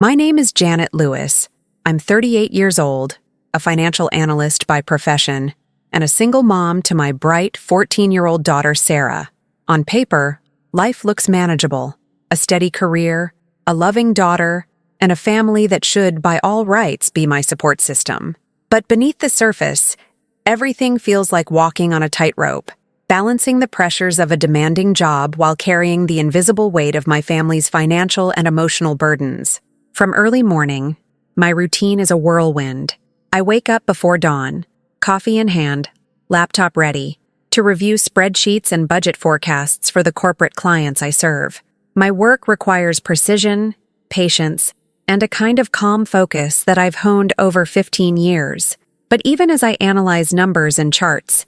My name is Janet Lewis. I'm 38 years old, a financial analyst by profession, and a single mom to my bright 14-year-old daughter, Sarah. On paper, life looks manageable. A steady career, a loving daughter, and a family that should, by all rights, be my support system. But beneath the surface, everything feels like walking on a tightrope, balancing the pressures of a demanding job while carrying the invisible weight of my family's financial and emotional burdens. From early morning, my routine is a whirlwind. I wake up before dawn, coffee in hand, laptop ready, to review spreadsheets and budget forecasts for the corporate clients I serve. My work requires precision, patience, and a kind of calm focus that I've honed over 15 years. But even as I analyze numbers and charts,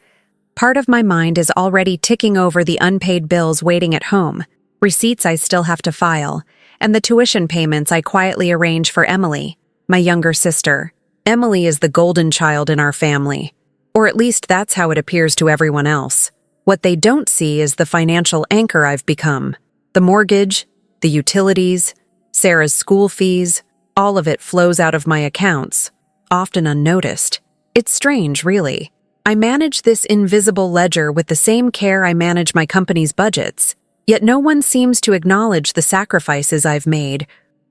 part of my mind is already ticking over the unpaid bills waiting at home, receipts I still have to file, and the tuition payments I quietly arrange for Emily, my younger sister. Emily is the golden child in our family, or at least that's how it appears to everyone else. What they don't see is the financial anchor I've become. The mortgage, the utilities, Sarah's school fees, all of it flows out of my accounts, often unnoticed. It's strange, really. I manage this invisible ledger with the same care I manage my company's budgets, yet no one seems to acknowledge the sacrifices I've made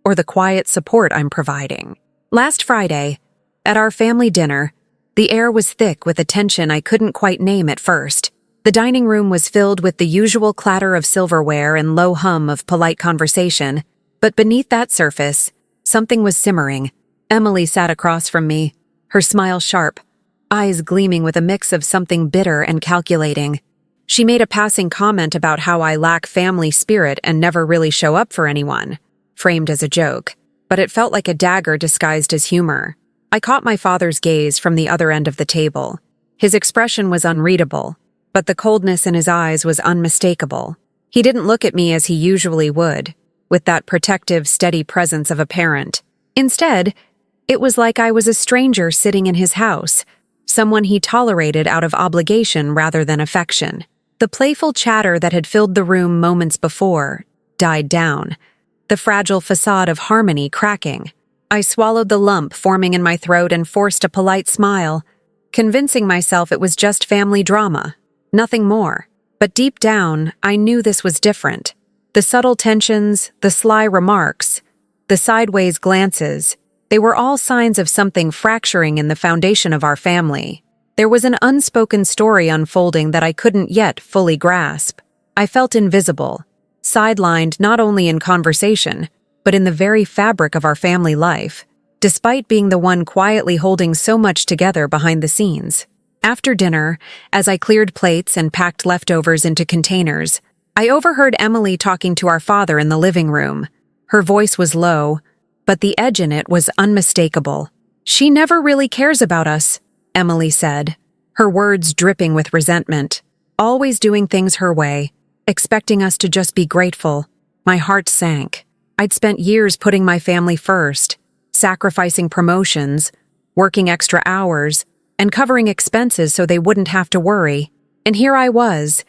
or the quiet support I'm providing. Last Friday, at our family dinner, the air was thick with a tension I couldn't quite name at first. The dining room was filled with the usual clatter of silverware and low hum of polite conversation, but beneath that surface, something was simmering. Emily sat across from me, her smile sharp, eyes gleaming with a mix of something bitter and calculating. She made a passing comment about how I lack family spirit and never really show up for anyone, framed as a joke, but it felt like a dagger disguised as humor. I caught my father's gaze from the other end of the table. His expression was unreadable, but the coldness in his eyes was unmistakable. He didn't look at me as he usually would, with that protective, steady presence of a parent. Instead, it was like I was a stranger sitting in his house, someone he tolerated out of obligation rather than affection. The playful chatter that had filled the room moments before died down, the fragile facade of harmony cracking. I swallowed the lump forming in my throat and forced a polite smile, convincing myself it was just family drama, nothing more. But deep down, I knew this was different. The subtle tensions, the sly remarks, the sideways glances, they were all signs of something fracturing in the foundation of our family. There was an unspoken story unfolding that I couldn't yet fully grasp. I felt invisible, sidelined not only in conversation, but in the very fabric of our family life, despite being the one quietly holding so much together behind the scenes. After dinner, as I cleared plates and packed leftovers into containers, I overheard Emily talking to our father in the living room. Her voice was low, but the edge in it was unmistakable. "She never really cares about us," Emily said, her words dripping with resentment, always doing things her way, expecting us to just be grateful. My heart sank. I'd spent years putting my family first, sacrificing promotions, working extra hours, and covering expenses so they wouldn't have to worry. And here I was,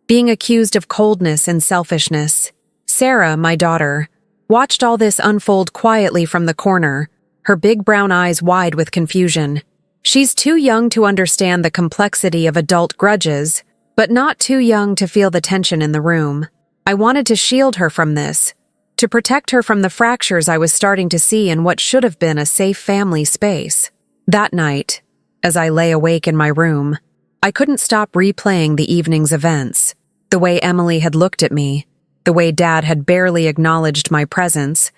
being accused of coldness and selfishness. Sarah, my daughter, watched all this unfold quietly from the corner, her big brown eyes wide with confusion. She's too young to understand the complexity of adult grudges, but not too young to feel the tension in the room. I wanted to shield her from this, to protect her from the fractures I was starting to see in what should have been a safe family space. That night, as I lay awake in my room, I couldn't stop replaying the evening's events. The way Emily had looked at me, the way Dad had barely acknowledged my presence,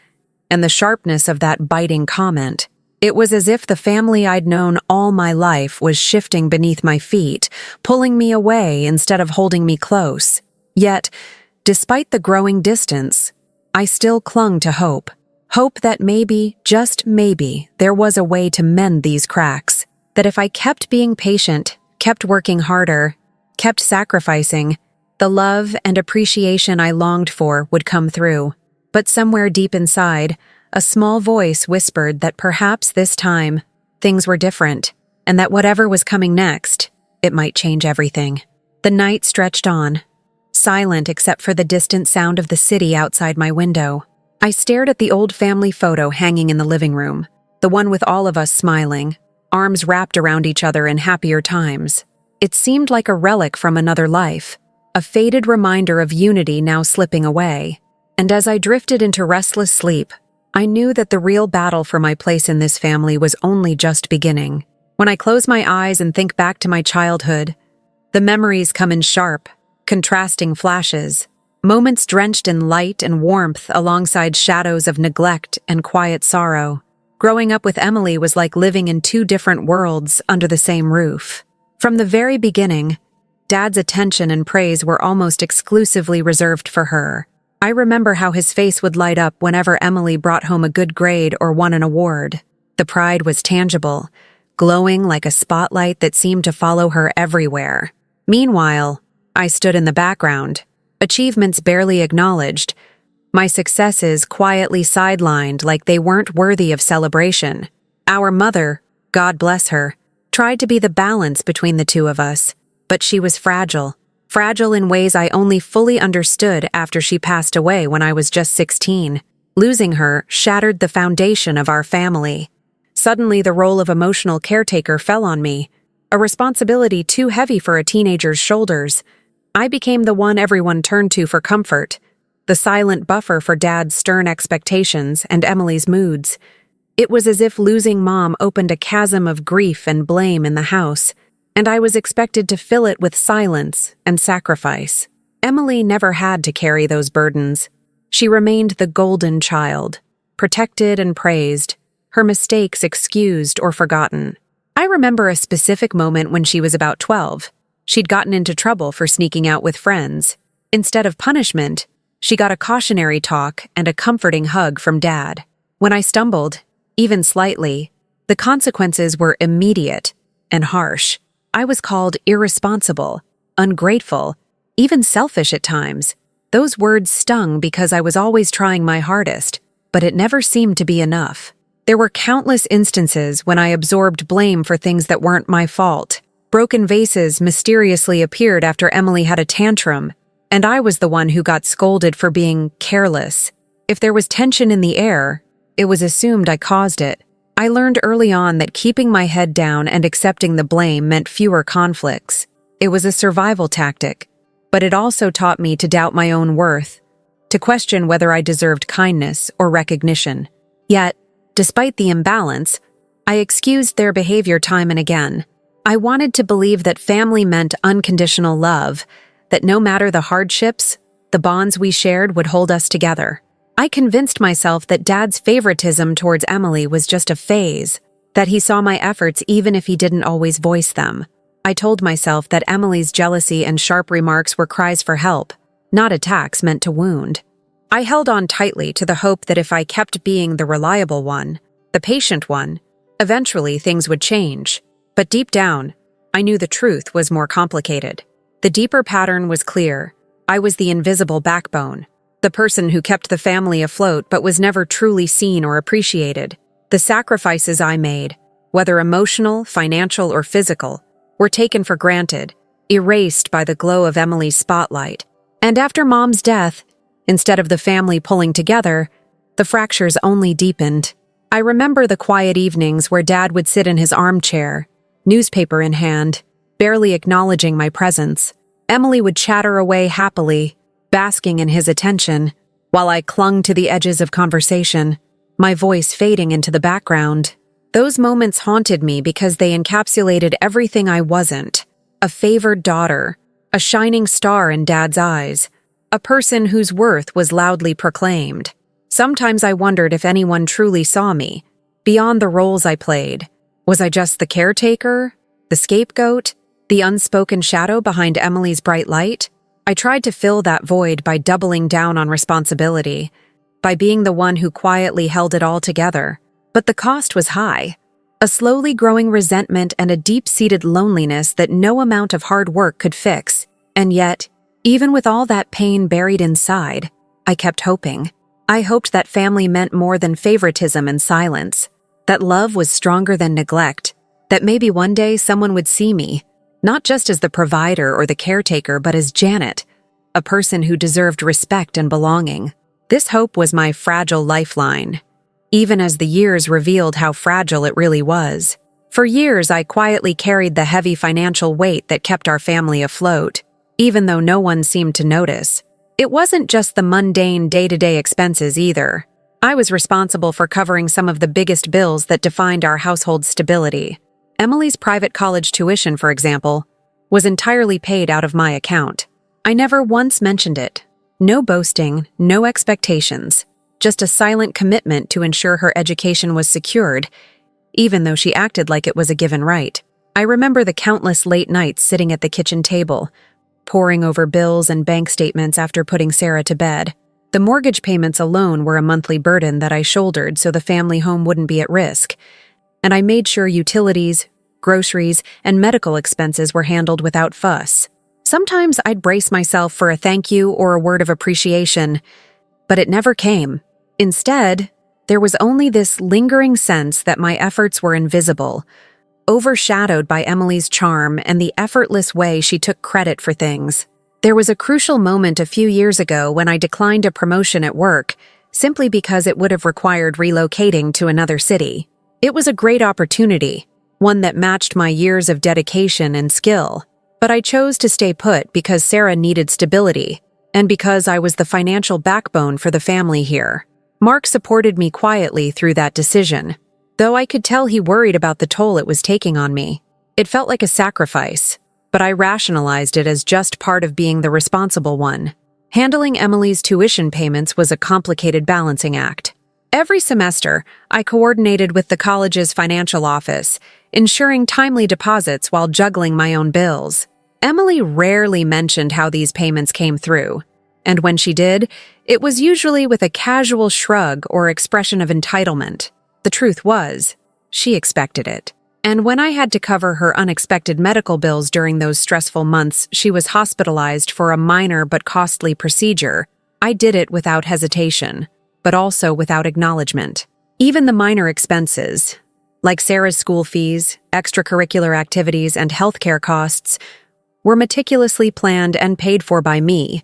and the sharpness of that biting comment. It was as if the family I'd known all my life was shifting beneath my feet, pulling me away instead of holding me close. Yet, despite the growing distance, I still clung to hope. Hope that maybe, just maybe, there was a way to mend these cracks. That if I kept being patient, kept working harder, kept sacrificing, the love and appreciation I longed for would come through. But somewhere deep inside, a small voice whispered that perhaps this time, things were different, and that whatever was coming next, it might change everything. The night stretched on, silent except for the distant sound of the city outside my window. I stared at the old family photo hanging in the living room, the one with all of us smiling, arms wrapped around each other in happier times. It seemed like a relic from another life, a faded reminder of unity now slipping away. And as I drifted into restless sleep, I knew that the real battle for my place in this family was only just beginning. When I close my eyes and think back to my childhood, the memories come in sharp, contrasting flashes, moments drenched in light and warmth alongside shadows of neglect and quiet sorrow. Growing up with Emily was like living in two different worlds under the same roof. From the very beginning, Dad's attention and praise were almost exclusively reserved for her. I remember how his face would light up whenever Emily brought home a good grade or won an award. The pride was tangible, glowing like a spotlight that seemed to follow her everywhere. Meanwhile, I stood in the background, achievements barely acknowledged, my successes quietly sidelined like they weren't worthy of celebration. Our mother, God bless her, tried to be the balance between the two of us, but she was fragile in ways I only fully understood after she passed away when I was just 16. Losing her shattered the foundation of our family. Suddenly, the role of emotional caretaker fell on me, a responsibility too heavy for a teenager's shoulders. I became the one everyone turned to for comfort, the silent buffer for Dad's stern expectations and Emily's moods. It was as if losing Mom opened a chasm of grief and blame in the house, and I was expected to fill it with silence and sacrifice. Emily never had to carry those burdens. She remained the golden child, protected and praised, her mistakes excused or forgotten. I remember a specific moment when she was about 12. She'd gotten into trouble for sneaking out with friends. Instead of punishment, she got a cautionary talk and a comforting hug from Dad. When I stumbled, even slightly, the consequences were immediate and harsh. I was called irresponsible, ungrateful, even selfish at times. Those words stung because I was always trying my hardest, but it never seemed to be enough. There were countless instances when I absorbed blame for things that weren't my fault. Broken vases mysteriously appeared after Emily had a tantrum, and I was the one who got scolded for being careless. If there was tension in the air, it was assumed I caused it. I learned early on that keeping my head down and accepting the blame meant fewer conflicts. It was a survival tactic, but it also taught me to doubt my own worth, to question whether I deserved kindness or recognition. Yet, despite the imbalance, I excused their behavior time and again. I wanted to believe that family meant unconditional love, that no matter the hardships, the bonds we shared would hold us together. I convinced myself that Dad's favoritism towards Emily was just a phase, that he saw my efforts even if he didn't always voice them. I told myself that Emily's jealousy and sharp remarks were cries for help, not attacks meant to wound. I held on tightly to the hope that if I kept being the reliable one, the patient one, eventually things would change. But deep down, I knew the truth was more complicated. The deeper pattern was clear. I was the invisible backbone, the person who kept the family afloat but was never truly seen or appreciated. The sacrifices I made, whether emotional, financial, or physical, were taken for granted, erased by the glow of Emily's spotlight. And after Mom's death, instead of the family pulling together, the fractures only deepened. I remember the quiet evenings where Dad would sit in his armchair, newspaper in hand, barely acknowledging my presence. Emily would chatter away happily, basking in his attention, while I clung to the edges of conversation, my voice fading into the background. Those moments haunted me because they encapsulated everything I wasn't: a favored daughter, a shining star in Dad's eyes, a person whose worth was loudly proclaimed. Sometimes I wondered if anyone truly saw me, beyond the roles I played. Was I just the caretaker, the scapegoat, the unspoken shadow behind Emily's bright light? I tried to fill that void by doubling down on responsibility, by being the one who quietly held it all together. But the cost was high: a slowly growing resentment and a deep-seated loneliness that no amount of hard work could fix. And yet, even with all that pain buried inside, I kept hoping. I hoped that family meant more than favoritism and silence, that love was stronger than neglect, that maybe one day someone would see me, not just as the provider or the caretaker, but as Janet, a person who deserved respect and belonging. This hope was my fragile lifeline, even as the years revealed how fragile it really was. For years, I quietly carried the heavy financial weight that kept our family afloat, even though no one seemed to notice. It wasn't just the mundane day-to-day expenses either. I was responsible for covering some of the biggest bills that defined our household's stability. Emily's private college tuition, for example, was entirely paid out of my account. I never once mentioned it. No boasting, no expectations, just a silent commitment to ensure her education was secured, even though she acted like it was a given right. I remember the countless late nights sitting at the kitchen table, poring over bills and bank statements after putting Sarah to bed. The mortgage payments alone were a monthly burden that I shouldered so the family home wouldn't be at risk, and I made sure utilities, groceries, and medical expenses were handled without fuss. Sometimes I'd brace myself for a thank you or a word of appreciation, but it never came. Instead, there was only this lingering sense that my efforts were invisible, overshadowed by Emily's charm and the effortless way she took credit for things. There was a crucial moment a few years ago when I declined a promotion at work simply because it would have required relocating to another city. It was a great opportunity, one that matched my years of dedication and skill, but I chose to stay put because Sarah needed stability and because I was the financial backbone for the family here. Mark supported me quietly through that decision, though I could tell he worried about the toll it was taking on me. It felt like a sacrifice, but I rationalized it as just part of being the responsible one. Handling Emily's tuition payments was a complicated balancing act. Every semester, I coordinated with the college's financial office, ensuring timely deposits while juggling my own bills. Emily rarely mentioned how these payments came through, and when she did, it was usually with a casual shrug or expression of entitlement. The truth was, she expected it. And when I had to cover her unexpected medical bills during those stressful months she was hospitalized for a minor but costly procedure, I did it without hesitation, but also without acknowledgement. Even the minor expenses, like Sarah's school fees, extracurricular activities, and healthcare costs, were meticulously planned and paid for by me,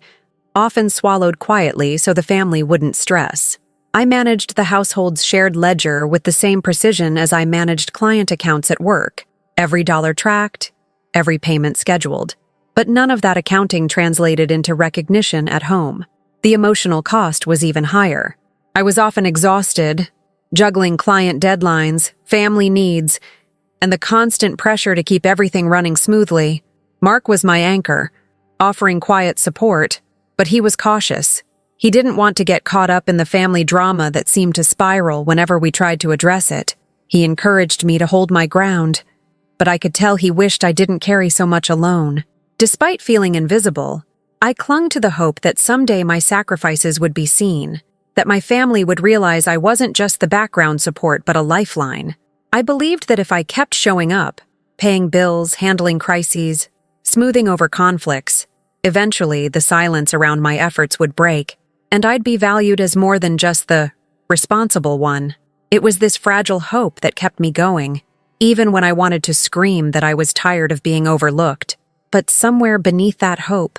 often swallowed quietly so the family wouldn't stress. I managed the household's shared ledger with the same precision as I managed client accounts at work, every dollar tracked, every payment scheduled. But none of that accounting translated into recognition at home. The emotional cost was even higher. I was often exhausted, juggling client deadlines, family needs, and the constant pressure to keep everything running smoothly. Mark was my anchor, offering quiet support, but he was cautious. He didn't want to get caught up in the family drama that seemed to spiral whenever we tried to address it. He encouraged me to hold my ground, but I could tell he wished I didn't carry so much alone. Despite feeling invisible, I clung to the hope that someday my sacrifices would be seen, that my family would realize I wasn't just the background support but a lifeline. I believed that if I kept showing up, paying bills, handling crises, smoothing over conflicts, eventually the silence around my efforts would break, and I'd be valued as more than just the responsible one. It was this fragile hope that kept me going, even when I wanted to scream that I was tired of being overlooked. But somewhere beneath that hope,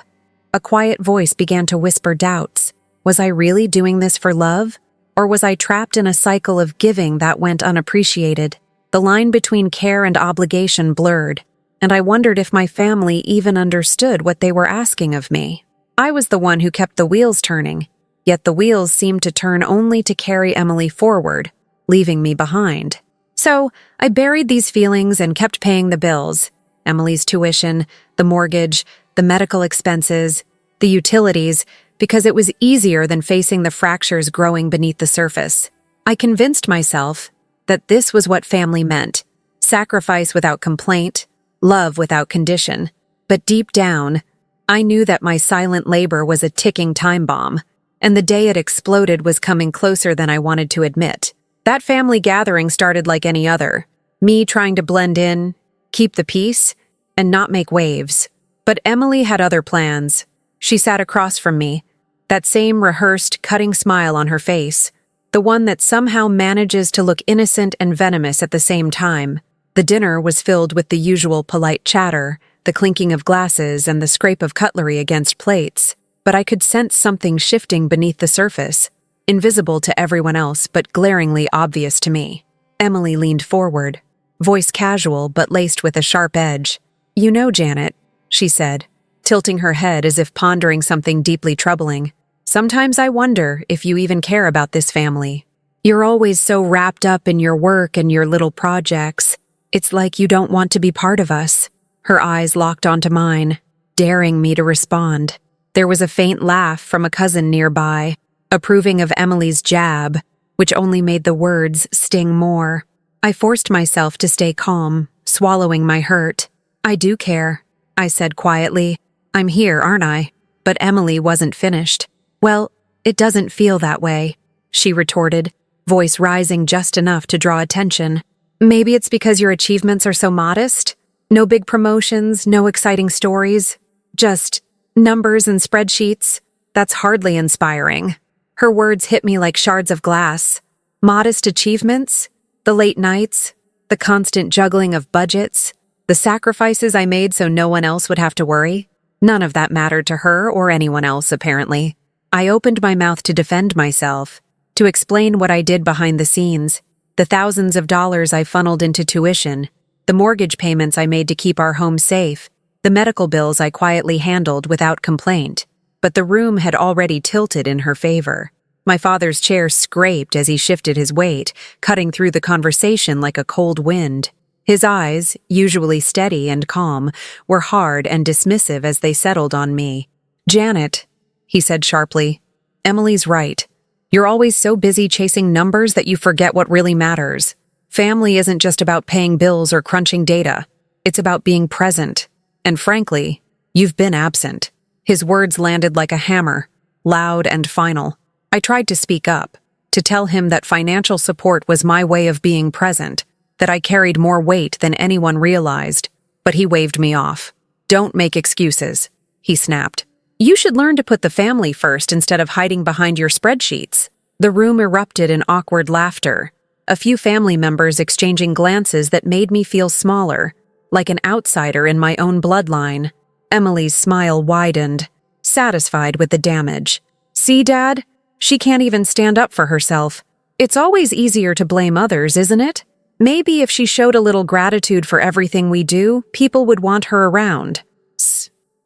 a quiet voice began to whisper doubts. Was I really doing this for love? Or was I trapped in a cycle of giving that went unappreciated? The line between care and obligation blurred, and I wondered if my family even understood what they were asking of me. I was the one who kept the wheels turning, yet the wheels seemed to turn only to carry Emily forward, leaving me behind. So I buried these feelings and kept paying the bills: Emily's tuition, the mortgage, the medical expenses, the utilities, because it was easier than facing the fractures growing beneath the surface. I convinced myself that this was what family meant: sacrifice without complaint, love without condition. But deep down, I knew that my silent labor was a ticking time bomb, and the day it exploded was coming closer than I wanted to admit. That family gathering started like any other, me trying to blend in, keep the peace, and not make waves. But Emily had other plans. She sat across from me, that same rehearsed, cutting smile on her face, the one that somehow manages to look innocent and venomous at the same time. The dinner was filled with the usual polite chatter, the clinking of glasses and the scrape of cutlery against plates, but I could sense something shifting beneath the surface. invisible to everyone else but glaringly obvious to me. Emily leaned forward, voice casual but laced with a sharp edge. "You know, Janet," she said, tilting her head as if pondering something deeply troubling. "Sometimes I wonder if you even care about this family. You're always so wrapped up in your work and your little projects. It's like you don't want to be part of us." Her eyes locked onto mine, daring me to respond. There was a faint laugh from a cousin nearby, approving of Emily's jab, which only made the words sting more. I forced myself to stay calm, swallowing my hurt. "I do care," I said quietly. "I'm here, aren't I?" But Emily wasn't finished. "Well, it doesn't feel that way," she retorted, voice rising just enough to draw attention. "Maybe it's because your achievements are so modest? No big promotions, no exciting stories, just numbers and spreadsheets. That's hardly inspiring." Her words hit me like shards of glass. Modest achievements? The late nights? The constant juggling of budgets? The sacrifices I made so no one else would have to worry? None of that mattered to her or anyone else, apparently. I opened my mouth to defend myself, to explain what I did behind the scenes, the thousands of dollars I funneled into tuition, the mortgage payments I made to keep our home safe, the medical bills I quietly handled without complaint. But the room had already tilted in her favor. My father's chair scraped as he shifted his weight, cutting through the conversation like a cold wind. His eyes, usually steady and calm, were hard and dismissive as they settled on me. "Janet," he said sharply, "Emily's right. You're always so busy chasing numbers that you forget what really matters. Family isn't just about paying bills or crunching data. It's about being present. And frankly, you've been absent." His words landed like a hammer, loud and final. I tried to speak up, to tell him that financial support was my way of being present, that I carried more weight than anyone realized, but he waved me off. "Don't make excuses," he snapped. "You should learn to put the family first instead of hiding behind your spreadsheets." The room erupted in awkward laughter, a few family members exchanging glances that made me feel smaller, like an outsider in my own bloodline. Emily's smile widened, satisfied with the damage. "See, Dad? She can't even stand up for herself. It's always easier to blame others, isn't it? Maybe if she showed a little gratitude for everything we do, people would want her around."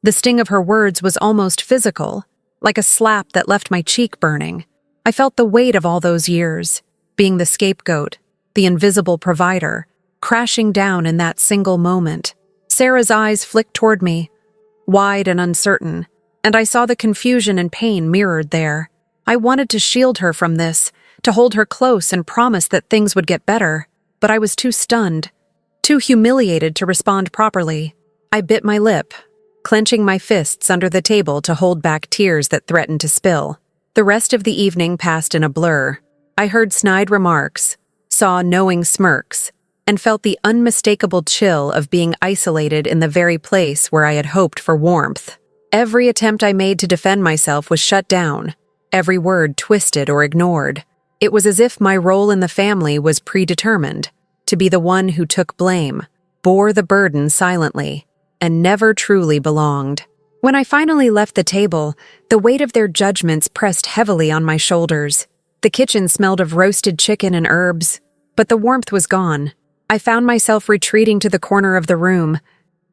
The sting of her words was almost physical, like a slap that left my cheek burning. I felt the weight of all those years, being the scapegoat, the invisible provider, crashing down in that single moment. Sarah's eyes flicked toward me, wide and uncertain, and I saw the confusion and pain mirrored there. I wanted to shield her from this, to hold her close and promise that things would get better, but I was too stunned, too humiliated to respond properly. I bit my lip, clenching my fists under the table to hold back tears that threatened to spill. The rest of the evening passed in a blur. I heard snide remarks, saw knowing smirks, and felt the unmistakable chill of being isolated in the very place where I had hoped for warmth. Every attempt I made to defend myself was shut down, every word twisted or ignored. It was as if my role in the family was predetermined, to be the one who took blame, bore the burden silently, and never truly belonged. When I finally left the table, the weight of their judgments pressed heavily on my shoulders. The kitchen smelled of roasted chicken and herbs, but the warmth was gone. I found myself retreating to the corner of the room,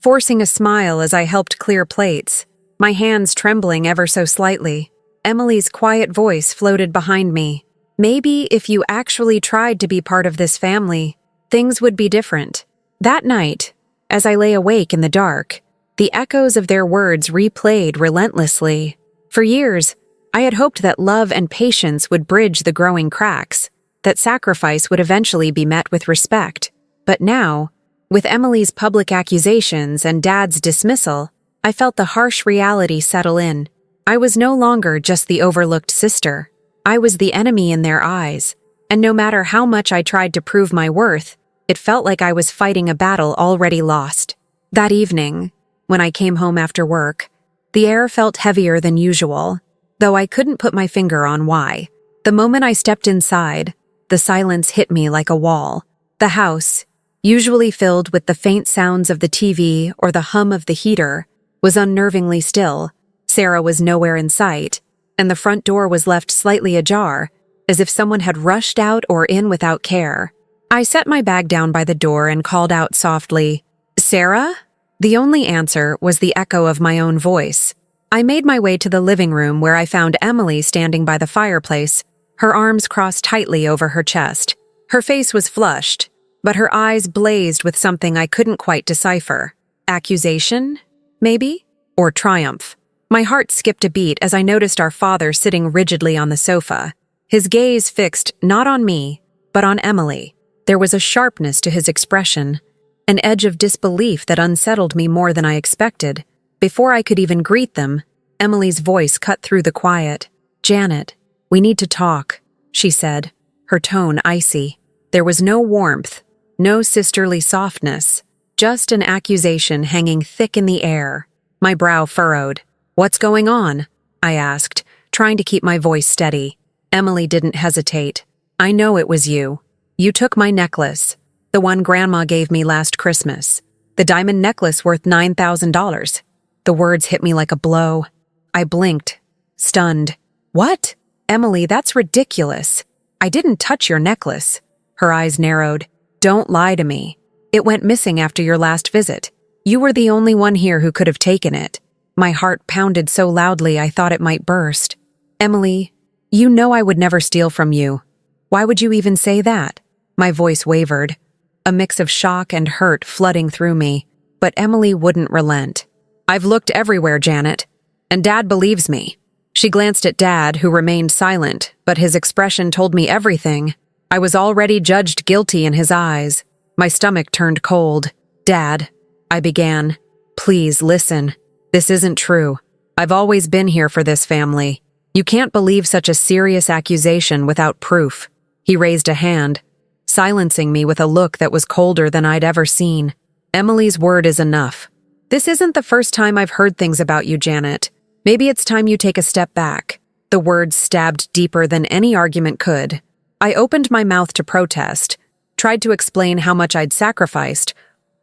forcing a smile as I helped clear plates, my hands trembling ever so slightly. Emily's quiet voice floated behind me. "Maybe if you actually tried to be part of this family, things would be different." That night, as I lay awake in the dark, the echoes of their words replayed relentlessly. For years, I had hoped that love and patience would bridge the growing cracks, that sacrifice would eventually be met with respect. But now, with Emily's public accusations and Dad's dismissal, I felt the harsh reality settle in. I was no longer just the overlooked sister. I was the enemy in their eyes, and no matter how much I tried to prove my worth, it felt like I was fighting a battle already lost. That evening, when I came home after work, the air felt heavier than usual, though I couldn't put my finger on why. The moment I stepped inside, the silence hit me like a wall. The house, usually filled with the faint sounds of the TV or the hum of the heater, was unnervingly still. Sarah was nowhere in sight, and the front door was left slightly ajar, as if someone had rushed out or in without care. I set my bag down by the door and called out softly, "Sarah?" The only answer was the echo of my own voice. I made my way to the living room where I found Emily standing by the fireplace, her arms crossed tightly over her chest. Her face was flushed, but her eyes blazed with something I couldn't quite decipher. Accusation, maybe? Or triumph? My heart skipped a beat as I noticed our father sitting rigidly on the sofa, his gaze fixed not on me, but on Emily. There was a sharpness to his expression, an edge of disbelief that unsettled me more than I expected. Before I could even greet them, Emily's voice cut through the quiet. "Janet, we need to talk," she said, her tone icy. There was no warmth, no sisterly softness, just an accusation hanging thick in the air. My brow furrowed. "What's going on?" I asked, trying to keep my voice steady. Emily didn't hesitate. "I know it was you. You took my necklace, the one Grandma gave me last Christmas. The diamond necklace worth $9,000. The words hit me like a blow. I blinked, stunned. "What? Emily, that's ridiculous. I didn't touch your necklace." Her eyes narrowed. "Don't lie to me. It went missing after your last visit. You were the only one here who could have taken it." My heart pounded so loudly I thought it might burst. "Emily, you know I would never steal from you. Why would you even say that?" My voice wavered, a mix of shock and hurt flooding through me. But Emily wouldn't relent. "I've looked everywhere, Janet, and Dad believes me." She glanced at Dad, who remained silent, but his expression told me everything. I was already judged guilty in his eyes. My stomach turned cold. "Dad," I began, "please listen. This isn't true. I've always been here for this family. You can't believe such a serious accusation without proof." He raised a hand, silencing me with a look that was colder than I'd ever seen. "Emily's word is enough. This isn't the first time I've heard things about you, Janet. Maybe it's time you take a step back." The words stabbed deeper than any argument could. I opened my mouth to protest, tried to explain how much I'd sacrificed,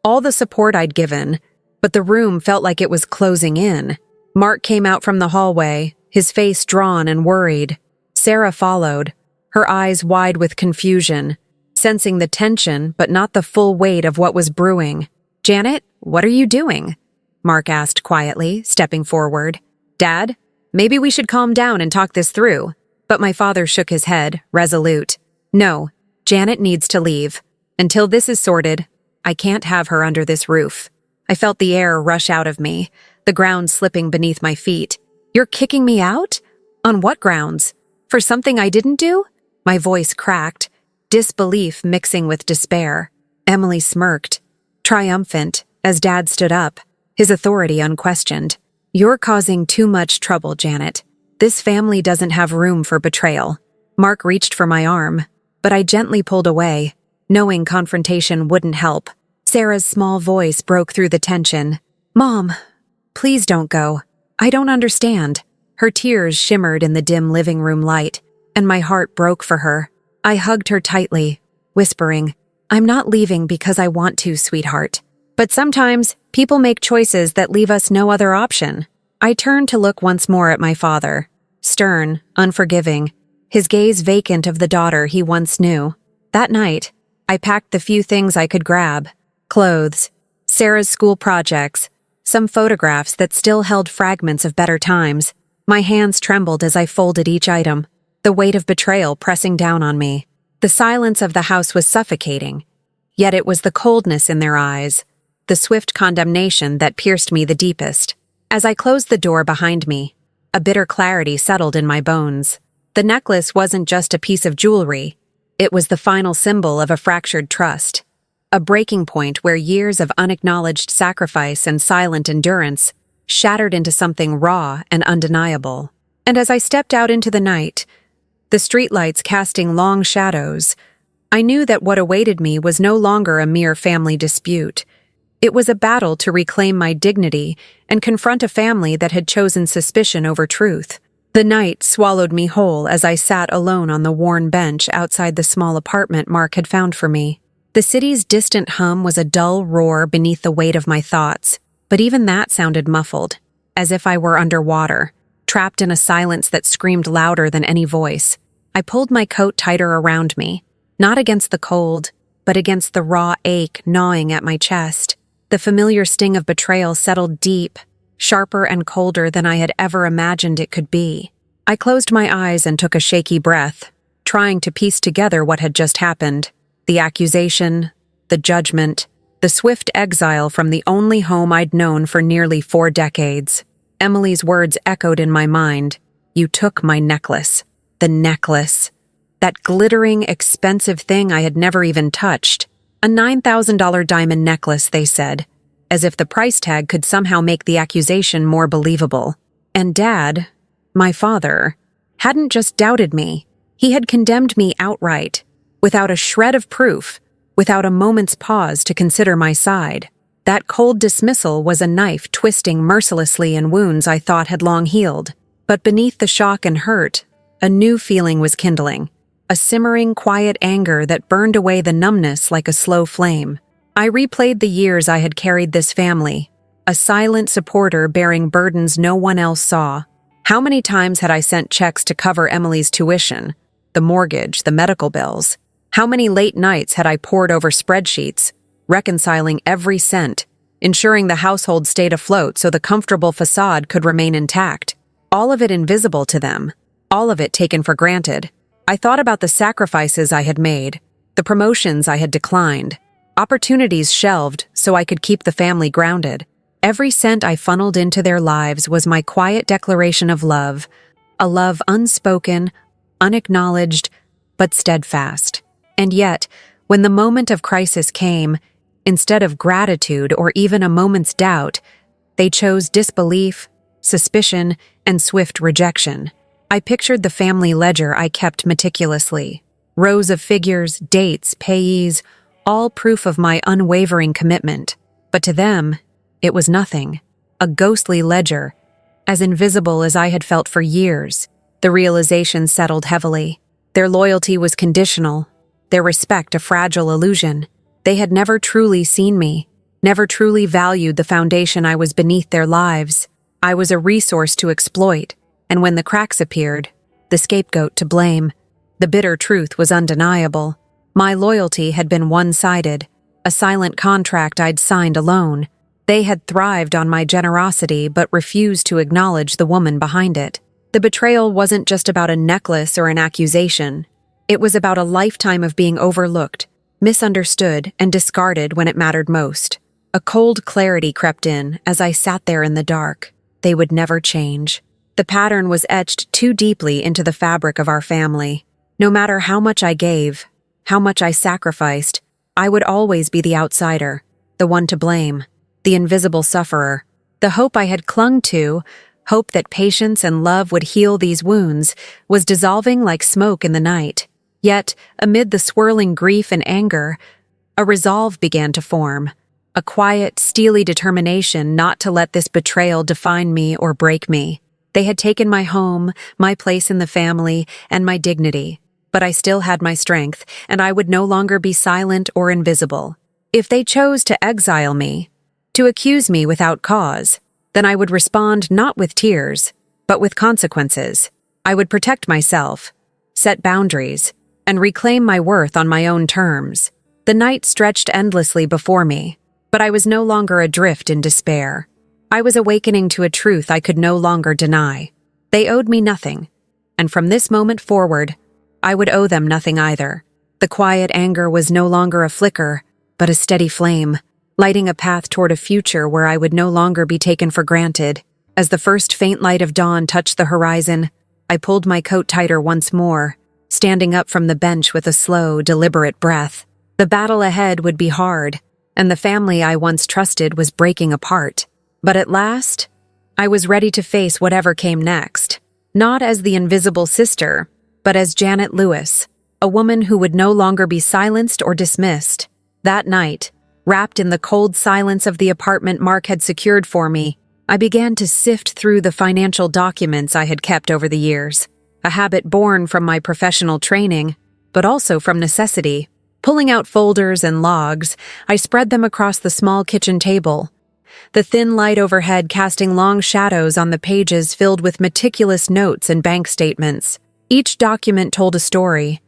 all the support I'd given, but the room felt like it was closing in. Mark came out from the hallway, his face drawn and worried. Sarah followed, her eyes wide with confusion, sensing the tension but not the full weight of what was brewing. "Janet, what are you doing?" Mark asked quietly, stepping forward. "Dad, maybe we should calm down and talk this through." But my father shook his head, resolute. "No, Janet needs to leave. Until this is sorted, I can't have her under this roof." I felt the air rush out of me, the ground slipping beneath my feet. "You're kicking me out? On what grounds? For something I didn't do?" My voice cracked, disbelief mixing with despair. Emily smirked, triumphant, as Dad stood up, his authority unquestioned. "You're causing too much trouble, Janet. This family doesn't have room for betrayal." Mark reached for my arm, but I gently pulled away, knowing confrontation wouldn't help. Sarah's small voice broke through the tension. "Mom, please don't go. I don't understand." Her tears shimmered in the dim living room light, and my heart broke for her. I hugged her tightly, whispering, "I'm not leaving because I want to, sweetheart. But sometimes people make choices that leave us no other option." I turned to look once more at my father, stern, unforgiving, his gaze vacant of the daughter he once knew. That night, I packed the few things I could grab: clothes, Sarah's school projects, some photographs that still held fragments of better times. My hands trembled as I folded each item, the weight of betrayal pressing down on me. The silence of the house was suffocating, yet it was the coldness in their eyes, the swift condemnation that pierced me the deepest. As I closed the door behind me, a bitter clarity settled in my bones. The necklace wasn't just a piece of jewelry. It was the final symbol of a fractured trust, a breaking point where years of unacknowledged sacrifice and silent endurance shattered into something raw and undeniable. And as I stepped out into the night, the streetlights casting long shadows, I knew that what awaited me was no longer a mere family dispute. It was a battle to reclaim my dignity and confront a family that had chosen suspicion over truth. The night swallowed me whole as I sat alone on the worn bench outside the small apartment Mark had found for me. The city's distant hum was a dull roar beneath the weight of my thoughts, but even that sounded muffled, as if I were underwater, trapped in a silence that screamed louder than any voice. I pulled my coat tighter around me, not against the cold, but against the raw ache gnawing at my chest. The familiar sting of betrayal settled deep, sharper and colder than I had ever imagined it could be. I closed my eyes and took a shaky breath, trying to piece together what had just happened. The accusation, the judgment, the swift exile from the only home I'd known for nearly 4 decades. Emily's words echoed in my mind. "You took my necklace." The necklace. That glittering, expensive thing I had never even touched. A $9,000 diamond necklace, they said, as if the price tag could somehow make the accusation more believable. And Dad, my father, hadn't just doubted me. He had condemned me outright, without a shred of proof, without a moment's pause to consider my side. That cold dismissal was a knife twisting mercilessly in wounds I thought had long healed. But beneath the shock and hurt, a new feeling was kindling. A simmering, quiet anger that burned away the numbness like a slow flame. I replayed the years I had carried this family, a silent supporter bearing burdens no one else saw. How many times had I sent checks to cover Emily's tuition, the mortgage, the medical bills? How many late nights had I pored over spreadsheets, reconciling every cent, ensuring the household stayed afloat so the comfortable facade could remain intact? All of it invisible to them, all of it taken for granted. I thought about the sacrifices I had made, the promotions I had declined, opportunities shelved so I could keep the family grounded. Every cent I funneled into their lives was my quiet declaration of love, a love unspoken, unacknowledged, but steadfast. And yet, when the moment of crisis came, instead of gratitude or even a moment's doubt, they chose disbelief, suspicion, and swift rejection. I pictured the family ledger I kept meticulously. Rows of figures, dates, payees, all proof of my unwavering commitment. But to them, it was nothing. A ghostly ledger, as invisible as I had felt for years. The realization settled heavily. Their loyalty was conditional, their respect a fragile illusion. They had never truly seen me, never truly valued the foundation I was beneath their lives. I was a resource to exploit, and when the cracks appeared, the scapegoat to blame. The bitter truth was undeniable. My loyalty had been one-sided, a silent contract I'd signed alone. They had thrived on my generosity but refused to acknowledge the woman behind it. The betrayal wasn't just about a necklace or an accusation. It was about a lifetime of being overlooked, misunderstood, and discarded when it mattered most. A cold clarity crept in as I sat there in the dark. They would never change. The pattern was etched too deeply into the fabric of our family. No matter how much I gave, how much I sacrificed, I would always be the outsider, the one to blame, the invisible sufferer. The hope I had clung to, hope that patience and love would heal these wounds, was dissolving like smoke in the night. Yet, amid the swirling grief and anger, a resolve began to form, a quiet, steely determination not to let this betrayal define me or break me. They had taken my home, my place in the family, and my dignity. But I still had my strength, and I would no longer be silent or invisible. If they chose to exile me, to accuse me without cause, then I would respond not with tears, but with consequences. I would protect myself, set boundaries, and reclaim my worth on my own terms. The night stretched endlessly before me, but I was no longer adrift in despair. I was awakening to a truth I could no longer deny. They owed me nothing, and from this moment forward, I would owe them nothing either. The quiet anger was no longer a flicker, but a steady flame, lighting a path toward a future where I would no longer be taken for granted. As the first faint light of dawn touched the horizon, I pulled my coat tighter once more, standing up from the bench with a slow, deliberate breath. The battle ahead would be hard, and the family I once trusted was breaking apart. But at last, I was ready to face whatever came next, not as the invisible sister, but as Janet Lewis, a woman who would no longer be silenced or dismissed. That night, wrapped in the cold silence of the apartment Mark had secured for me, I began to sift through the financial documents I had kept over the years, a habit born from my professional training, but also from necessity. Pulling out folders and logs, I spread them across the small kitchen table, the thin light overhead casting long shadows on the pages filled with meticulous notes and bank statements. Each document told a story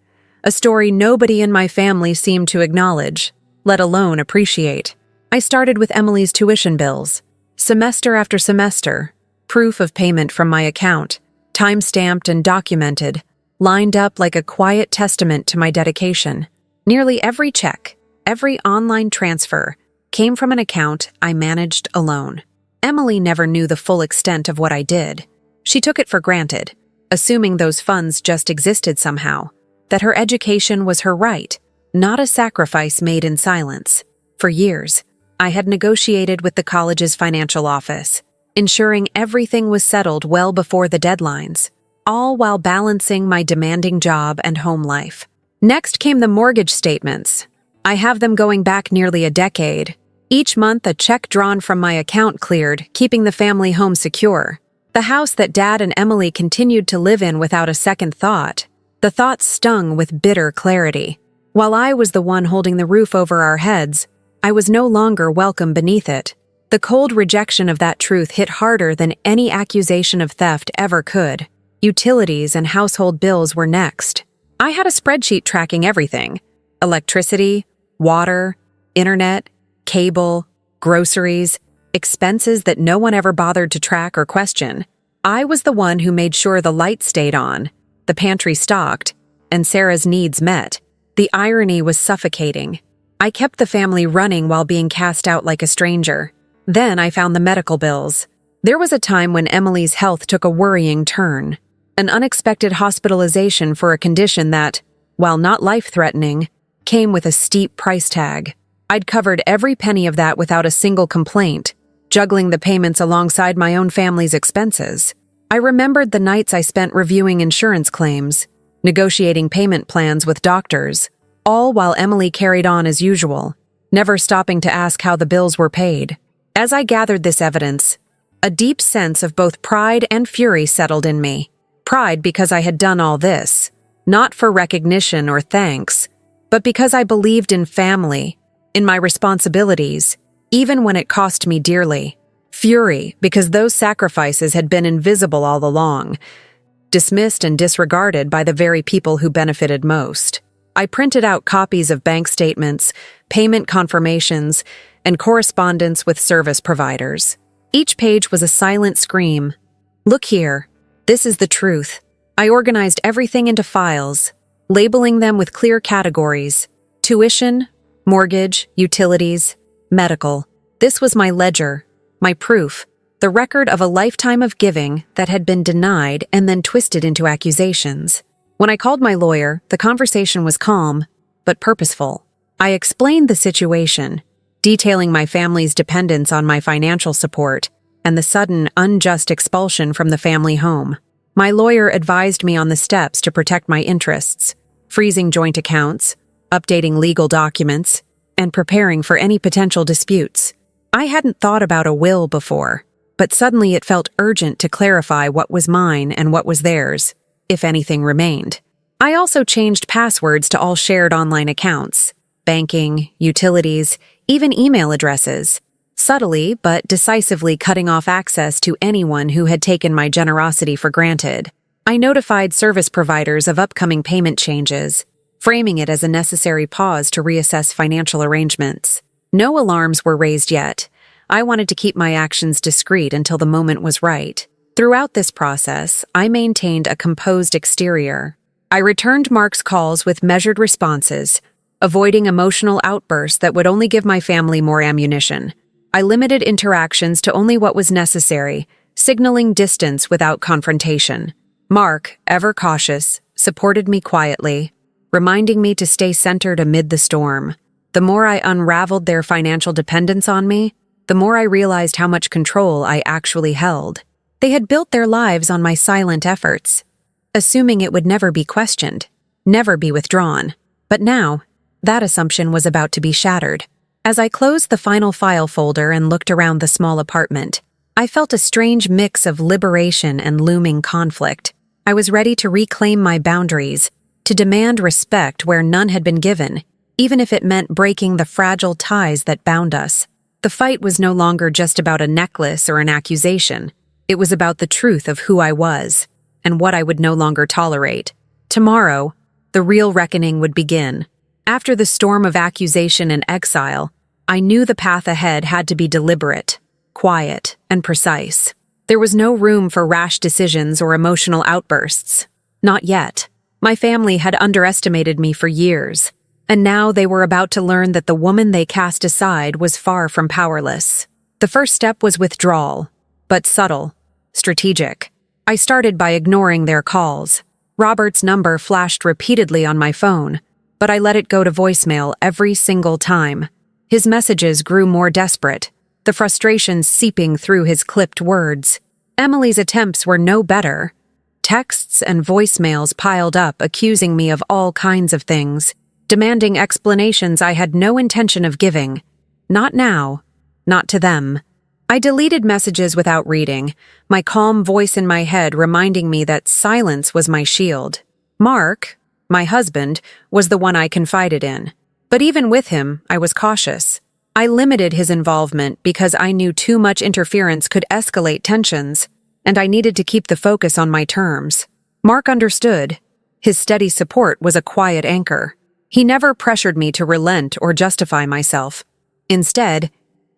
nobody in my family seemed to acknowledge, let alone appreciate. I started with Emily's tuition bills, semester after semester, proof of payment from my account, time-stamped and documented, lined up like a quiet testament to my dedication. Nearly every check, every online transfer, came from an account I managed alone. Emily never knew the full extent of what I did. She took it for granted, assuming those funds just existed somehow, that her education was her right, not a sacrifice made in silence. For years, I had negotiated with the college's financial office, ensuring everything was settled well before the deadlines, all while balancing my demanding job and home life. Next came the mortgage statements. I have them going back nearly a decade. Each month, a check drawn from my account cleared, keeping the family home secure. The house that Dad and Emily continued to live in without a second thought. The thought stung with bitter clarity. While I was the one holding the roof over our heads, I was no longer welcome beneath it. The cold rejection of that truth hit harder than any accusation of theft ever could. Utilities and household bills were next. I had a spreadsheet tracking everything: electricity, water, internet, cable, groceries, expenses that no one ever bothered to track or question. I was the one who made sure the lights stayed on, the pantry stocked, and Sarah's needs met. The irony was suffocating. I kept the family running while being cast out like a stranger. Then I found the medical bills. There was a time when Emily's health took a worrying turn. An unexpected hospitalization for a condition that, while not life-threatening, came with a steep price tag. I'd covered every penny of that without a single complaint, juggling the payments alongside my own family's expenses. I remembered the nights I spent reviewing insurance claims, negotiating payment plans with doctors, all while Emily carried on as usual, never stopping to ask how the bills were paid. As I gathered this evidence, a deep sense of both pride and fury settled in me. Pride because I had done all this, not for recognition or thanks, but because I believed in family, in my responsibilities, even when it cost me dearly. Fury because those sacrifices had been invisible all along, dismissed and disregarded by the very people who benefited most. I printed out copies of bank statements, payment confirmations, and correspondence with service providers. Each page was a silent scream. Look here. This is the truth. I organized everything into files, labeling them with clear categories: tuition, mortgage, utilities, medical. This was my ledger, my proof, the record of a lifetime of giving that had been denied and then twisted into accusations. When I called my lawyer, the conversation was calm, but purposeful. I explained the situation, detailing my family's dependence on my financial support and the sudden, unjust expulsion from the family home. My lawyer advised me on the steps to protect my interests: freezing joint accounts, updating legal documents, and preparing for any potential disputes. I hadn't thought about a will before, but suddenly it felt urgent to clarify what was mine and what was theirs, if anything remained. I also changed passwords to all shared online accounts: banking, utilities, even email addresses, subtly but decisively cutting off access to anyone who had taken my generosity for granted. I notified service providers of upcoming payment changes, framing it as a necessary pause to reassess financial arrangements. No alarms were raised yet. I wanted to keep my actions discreet until the moment was right. Throughout this process, I maintained a composed exterior. I returned Mark's calls with measured responses, avoiding emotional outbursts that would only give my family more ammunition. I limited interactions to only what was necessary, signaling distance without confrontation. Mark, ever cautious, supported me quietly, reminding me to stay centered amid the storm. The more I unraveled their financial dependence on me, the more I realized how much control I actually held. They had built their lives on my silent efforts, assuming it would never be questioned, never be withdrawn. But now, that assumption was about to be shattered. As I closed the final file folder and looked around the small apartment, I felt a strange mix of liberation and looming conflict. I was ready to reclaim my boundaries, to demand respect where none had been given, even if it meant breaking the fragile ties that bound us. The fight was no longer just about a necklace or an accusation. It was about the truth of who I was, and what I would no longer tolerate. Tomorrow, the real reckoning would begin. After the storm of accusation and exile, I knew the path ahead had to be deliberate, quiet, and precise. There was no room for rash decisions or emotional outbursts. Not yet. My family had underestimated me for years, and now they were about to learn that the woman they cast aside was far from powerless. The first step was withdrawal, but subtle, strategic. I started by ignoring their calls. Robert's number flashed repeatedly on my phone, but I let it go to voicemail every single time. His messages grew more desperate, the frustration seeping through his clipped words. Emily's attempts were no better. Texts and voicemails piled up, accusing me of all kinds of things, demanding explanations I had no intention of giving. Not now. Not to them. I deleted messages without reading, my calm voice in my head reminding me that silence was my shield. Mark, my husband, was the one I confided in. But even with him, I was cautious. I limited his involvement because I knew too much interference could escalate tensions, and I needed to keep the focus on my terms. Mark understood. His steady support was a quiet anchor. He never pressured me to relent or justify myself. Instead,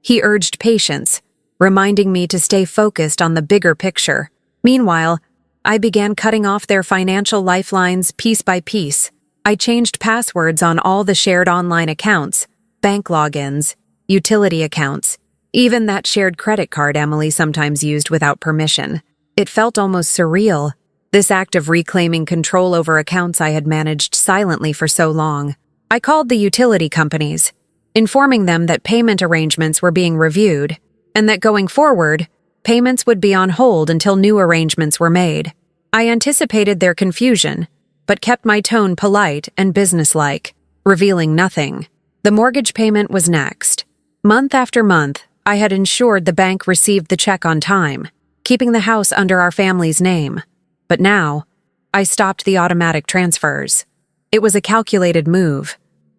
he urged patience, reminding me to stay focused on the bigger picture. Meanwhile, I began cutting off their financial lifelines piece by piece. I changed passwords on all the shared online accounts, bank logins, utility accounts, even that shared credit card Emily sometimes used without permission. It felt almost surreal, this act of reclaiming control over accounts I had managed silently for so long. I called the utility companies, informing them that payment arrangements were being reviewed, and that going forward, payments would be on hold until new arrangements were made. I anticipated their confusion, but kept my tone polite and businesslike, revealing nothing. The mortgage payment was next. Month after month, I had ensured the bank received the check on time, keeping the house under our family's name. But now, I stopped the automatic transfers. It was a calculated move,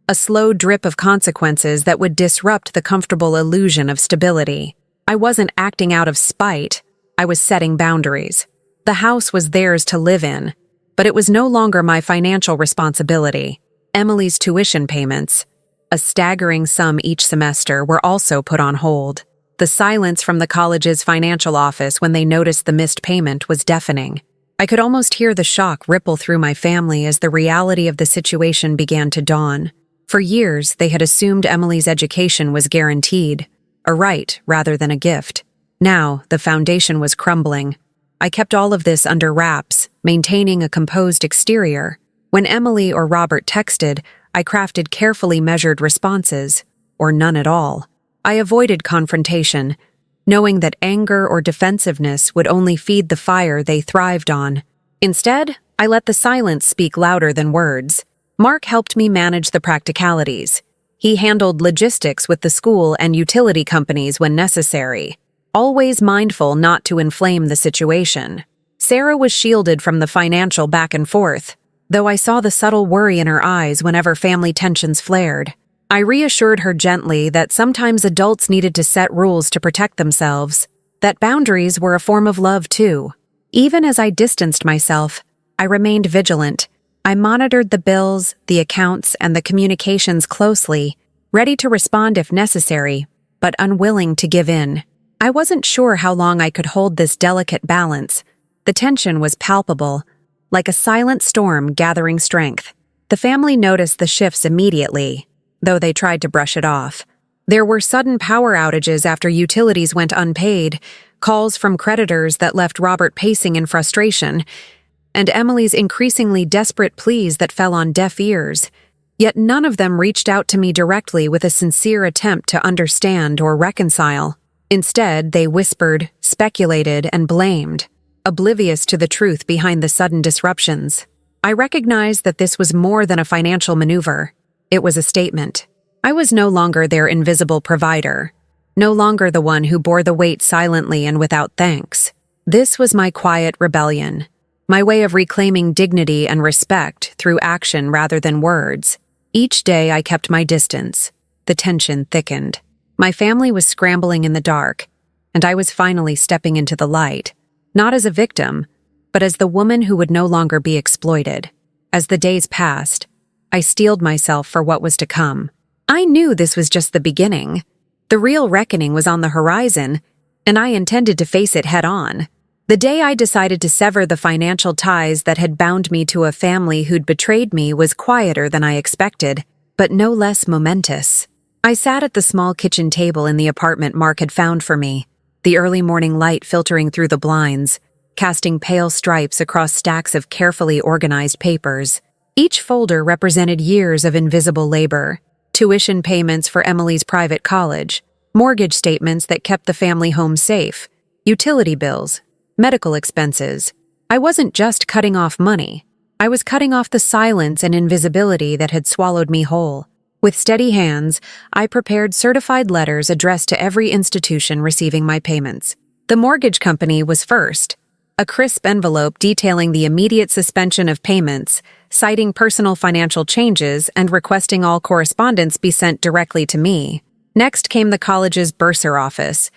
a slow drip of consequences that would disrupt the comfortable illusion of stability. I wasn't acting out of spite, I was setting boundaries. The house was theirs to live in, but it was no longer my financial responsibility. Emily's tuition payments, a staggering sum each semester, were also put on hold. The silence from the college's financial office when they noticed the missed payment was deafening. I could almost hear the shock ripple through my family as the reality of the situation began to dawn. For years, they had assumed Emily's education was guaranteed, a right rather than a gift. Now, the foundation was crumbling. I kept all of this under wraps, maintaining a composed exterior. When Emily or Robert texted, I crafted carefully measured responses, or none at all. I avoided confrontation, knowing that anger or defensiveness would only feed the fire they thrived on. Instead, I let the silence speak louder than words. Mark helped me manage the practicalities. He handled logistics with the school and utility companies when necessary, always mindful not to inflame the situation. Sarah was shielded from the financial back and forth, though I saw the subtle worry in her eyes whenever family tensions flared. I reassured her gently that sometimes adults needed to set rules to protect themselves, that boundaries were a form of love too. Even as I distanced myself, I remained vigilant. I monitored the bills, the accounts, and the communications closely, ready to respond if necessary, but unwilling to give in. I wasn't sure how long I could hold this delicate balance. The tension was palpable, like a silent storm gathering strength. The family noticed the shifts immediately, though they tried to brush it off. There were sudden power outages after utilities went unpaid, calls from creditors that left Robert pacing in frustration, and Emily's increasingly desperate pleas that fell on deaf ears. Yet none of them reached out to me directly with a sincere attempt to understand or reconcile. Instead, they whispered, speculated, and blamed, oblivious to the truth behind the sudden disruptions. I recognized that this was more than a financial maneuver. It was a statement. I was no longer their invisible provider, no longer the one who bore the weight silently and without thanks. This was my quiet rebellion, my way of reclaiming dignity and respect through action rather than words. Each day I kept my distance. The tension thickened. My family was scrambling in the dark, and I was finally stepping into the light, not as a victim, but as the woman who would no longer be exploited. As the days passed, I steeled myself for what was to come. I knew this was just the beginning. The real reckoning was on the horizon, and I intended to face it head-on. The day I decided to sever the financial ties that had bound me to a family who'd betrayed me was quieter than I expected, but no less momentous. I sat at the small kitchen table in the apartment Mark had found for me, the early morning light filtering through the blinds, casting pale stripes across stacks of carefully organized papers. Each folder represented years of invisible labor: tuition payments for Emily's private college, mortgage statements that kept the family home safe, utility bills, medical expenses. I wasn't just cutting off money. I was cutting off the silence and invisibility that had swallowed me whole. With steady hands, I prepared certified letters addressed to every institution receiving my payments. The mortgage company was first, a crisp envelope detailing the immediate suspension of payments, citing personal financial changes and requesting all correspondence be sent directly to me. Next came the college's bursar office,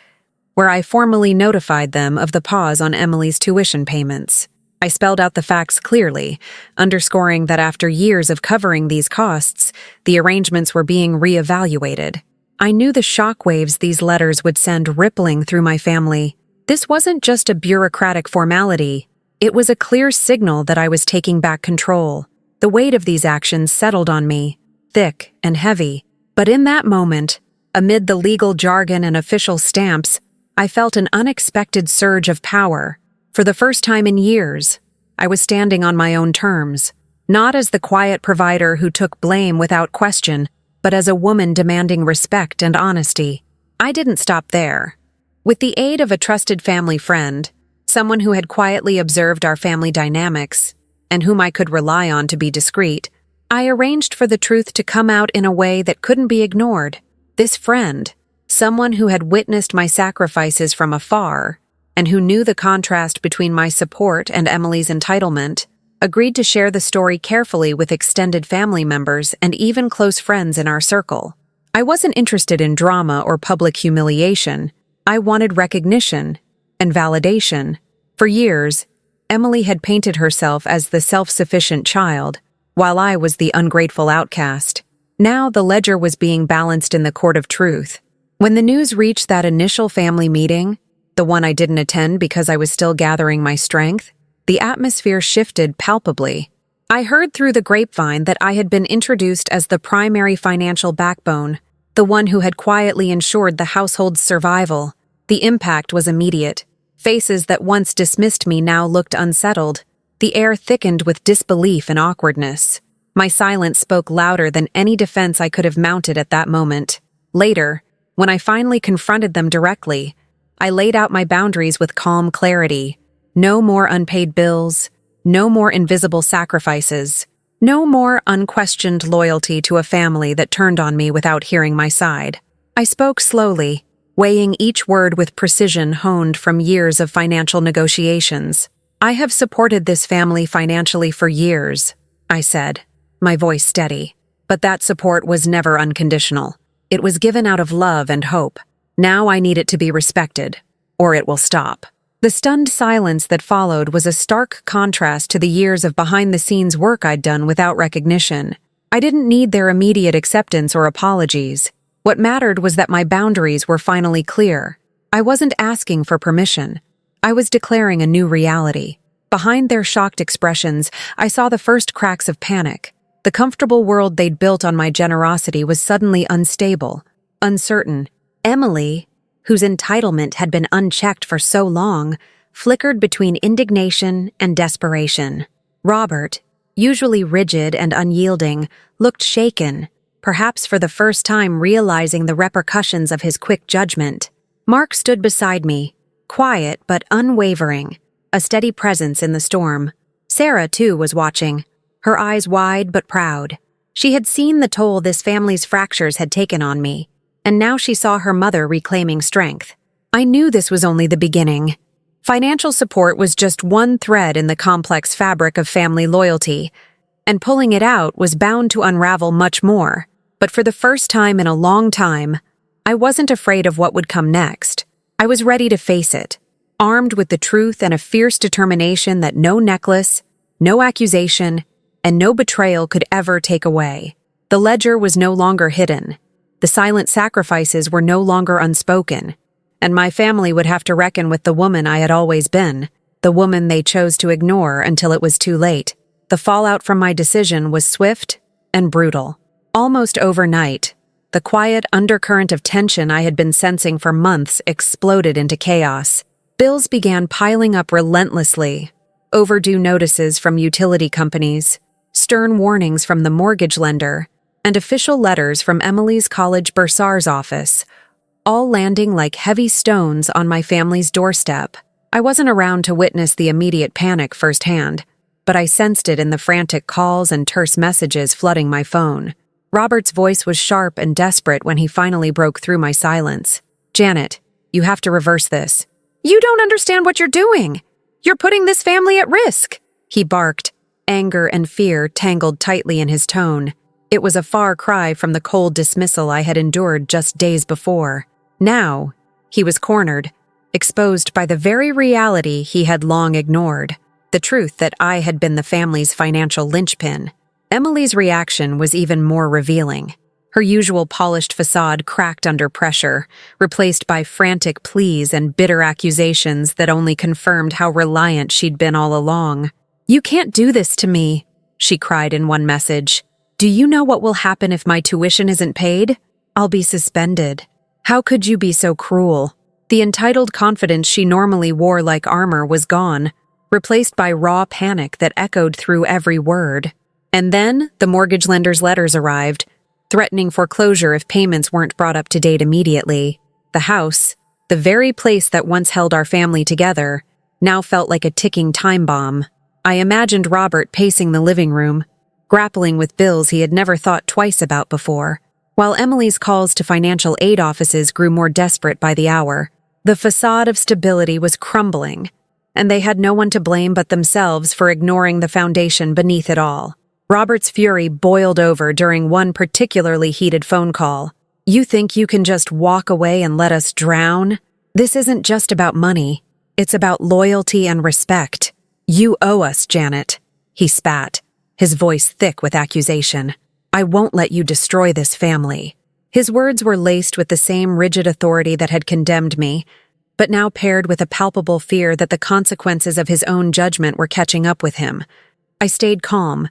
where I formally notified them of the pause on Emily's tuition payments. I spelled out the facts clearly, underscoring that after years of covering these costs, the arrangements were being reevaluated. I knew the shockwaves these letters would send rippling through my family. This wasn't just a bureaucratic formality. It was a clear signal that I was taking back control. The weight of these actions settled on me, thick and heavy. But in that moment, amid the legal jargon and official stamps, I felt an unexpected surge of power. For the first time in years, I was standing on my own terms, not as the quiet provider who took blame without question, but as a woman demanding respect and honesty. I didn't stop there. With the aid of a trusted family friend, someone who had quietly observed our family dynamics, and whom I could rely on to be discreet, I arranged for the truth to come out in a way that couldn't be ignored. This friend, someone who had witnessed my sacrifices from afar, and who knew the contrast between my support and Emily's entitlement, agreed to share the story carefully with extended family members and even close friends in our circle. I wasn't interested in drama or public humiliation. I wanted recognition and validation. For years, Emily had painted herself as the self-sufficient child, while I was the ungrateful outcast. Now the ledger was being balanced in the court of truth. When the news reached that initial family meeting, the one I didn't attend because I was still gathering my strength, the atmosphere shifted palpably. I heard through the grapevine that I had been introduced as the primary financial backbone, the one who had quietly ensured the household's survival. The impact was immediate. Faces that once dismissed me now looked unsettled. The air thickened with disbelief and awkwardness. My silence spoke louder than any defense I could have mounted at that moment. Later, when I finally confronted them directly, I laid out my boundaries with calm clarity. No more unpaid bills, no more invisible sacrifices, no more unquestioned loyalty to a family that turned on me without hearing my side. I spoke slowly, weighing each word with precision honed from years of financial negotiations. I have supported this family financially for years, I said, my voice steady. But that support was never unconditional. It was given out of love and hope. Now I need it to be respected, or it will stop. The stunned silence that followed was a stark contrast to the years of behind-the-scenes work I'd done without recognition. I didn't need their immediate acceptance or apologies. What mattered was that my boundaries were finally clear. I wasn't asking for permission. I was declaring a new reality. Behind their shocked expressions, I saw the first cracks of panic. The comfortable world they'd built on my generosity was suddenly unstable, uncertain. Emily, whose entitlement had been unchecked for so long, flickered between indignation and desperation. Robert, usually rigid and unyielding, looked shaken, perhaps for the first time realizing the repercussions of his quick judgment. Mark stood beside me, quiet but unwavering, a steady presence in the storm. Sarah, too, was watching, her eyes wide but proud. She had seen the toll this family's fractures had taken on me, and now she saw her mother reclaiming strength. I knew this was only the beginning. Financial support was just one thread in the complex fabric of family loyalty, and pulling it out was bound to unravel much more. But for the first time in a long time, I wasn't afraid of what would come next. I was ready to face it, armed with the truth and a fierce determination that no necklace, no accusation, and no betrayal could ever take away. The ledger was no longer hidden. The silent sacrifices were no longer unspoken, and my family would have to reckon with the woman I had always been, the woman they chose to ignore until it was too late. The fallout from my decision was swift and brutal. Almost overnight, the quiet undercurrent of tension I had been sensing for months exploded into chaos. Bills began piling up relentlessly. Overdue notices from utility companies, stern warnings from the mortgage lender, and official letters from Emily's college bursar's office, all landing like heavy stones on my family's doorstep. I wasn't around to witness the immediate panic firsthand, but I sensed it in the frantic calls and terse messages flooding my phone. Robert's voice was sharp and desperate when he finally broke through my silence. "Janet, you have to reverse this." "You don't understand what you're doing. You're putting this family at risk," he barked, anger and fear tangled tightly in his tone. It was a far cry from the cold dismissal I had endured just days before. Now, he was cornered, exposed by the very reality he had long ignored, the truth that I had been the family's financial linchpin. Emily's reaction was even more revealing. Her usual polished facade cracked under pressure, replaced by frantic pleas and bitter accusations that only confirmed how reliant she'd been all along. "You can't do this to me," she cried in one message. "Do you know what will happen if my tuition isn't paid? I'll be suspended. How could you be so cruel?" The entitled confidence she normally wore like armor was gone, replaced by raw panic that echoed through every word. And then the mortgage lender's letters arrived, threatening foreclosure if payments weren't brought up to date immediately. The house, the very place that once held our family together, now felt like a ticking time bomb. I imagined Robert pacing the living room, grappling with bills he had never thought twice about before, while Emily's calls to financial aid offices grew more desperate by the hour. The facade of stability was crumbling, and they had no one to blame but themselves for ignoring the foundation beneath it all. Robert's fury boiled over during one particularly heated phone call. "You think you can just walk away and let us drown? This isn't just about money. It's about loyalty and respect. You owe us, Janet," he spat, his voice thick with accusation. "I won't let you destroy this family." His words were laced with the same rigid authority that had condemned me, but now paired with a palpable fear that the consequences of his own judgment were catching up with him. I stayed calm,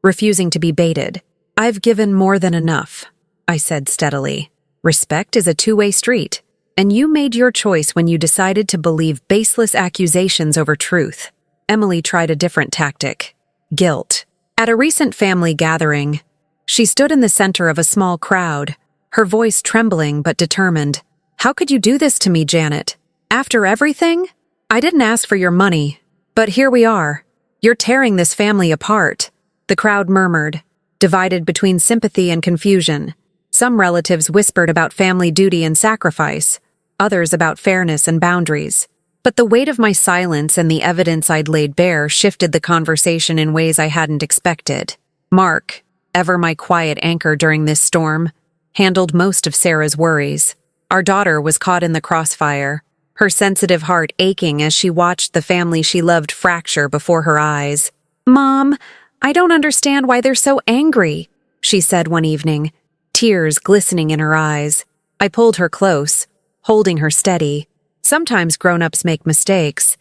refusing to be baited. "I've given more than enough," I said steadily. "Respect is a two-way street, and you made your choice when you decided to believe baseless accusations over truth." Emily tried a different tactic: guilt. At a recent family gathering, she stood in the center of a small crowd, her voice trembling but determined. "How could you do this to me, Janet? After everything? I didn't ask for your money, but here we are. You're tearing this family apart." The crowd murmured, divided between sympathy and confusion. Some relatives whispered about family duty and sacrifice, others about fairness and boundaries. But the weight of my silence and the evidence I'd laid bare shifted the conversation in ways I hadn't expected. Mark, ever my quiet anchor during this storm, handled most of Sarah's worries. Our daughter was caught in the crossfire, her sensitive heart aching as she watched the family she loved fracture before her eyes. "Mom, I don't understand why they're so angry," she said one evening, tears glistening in her eyes. I pulled her close, holding her steady. Sometimes grown-ups make mistakes,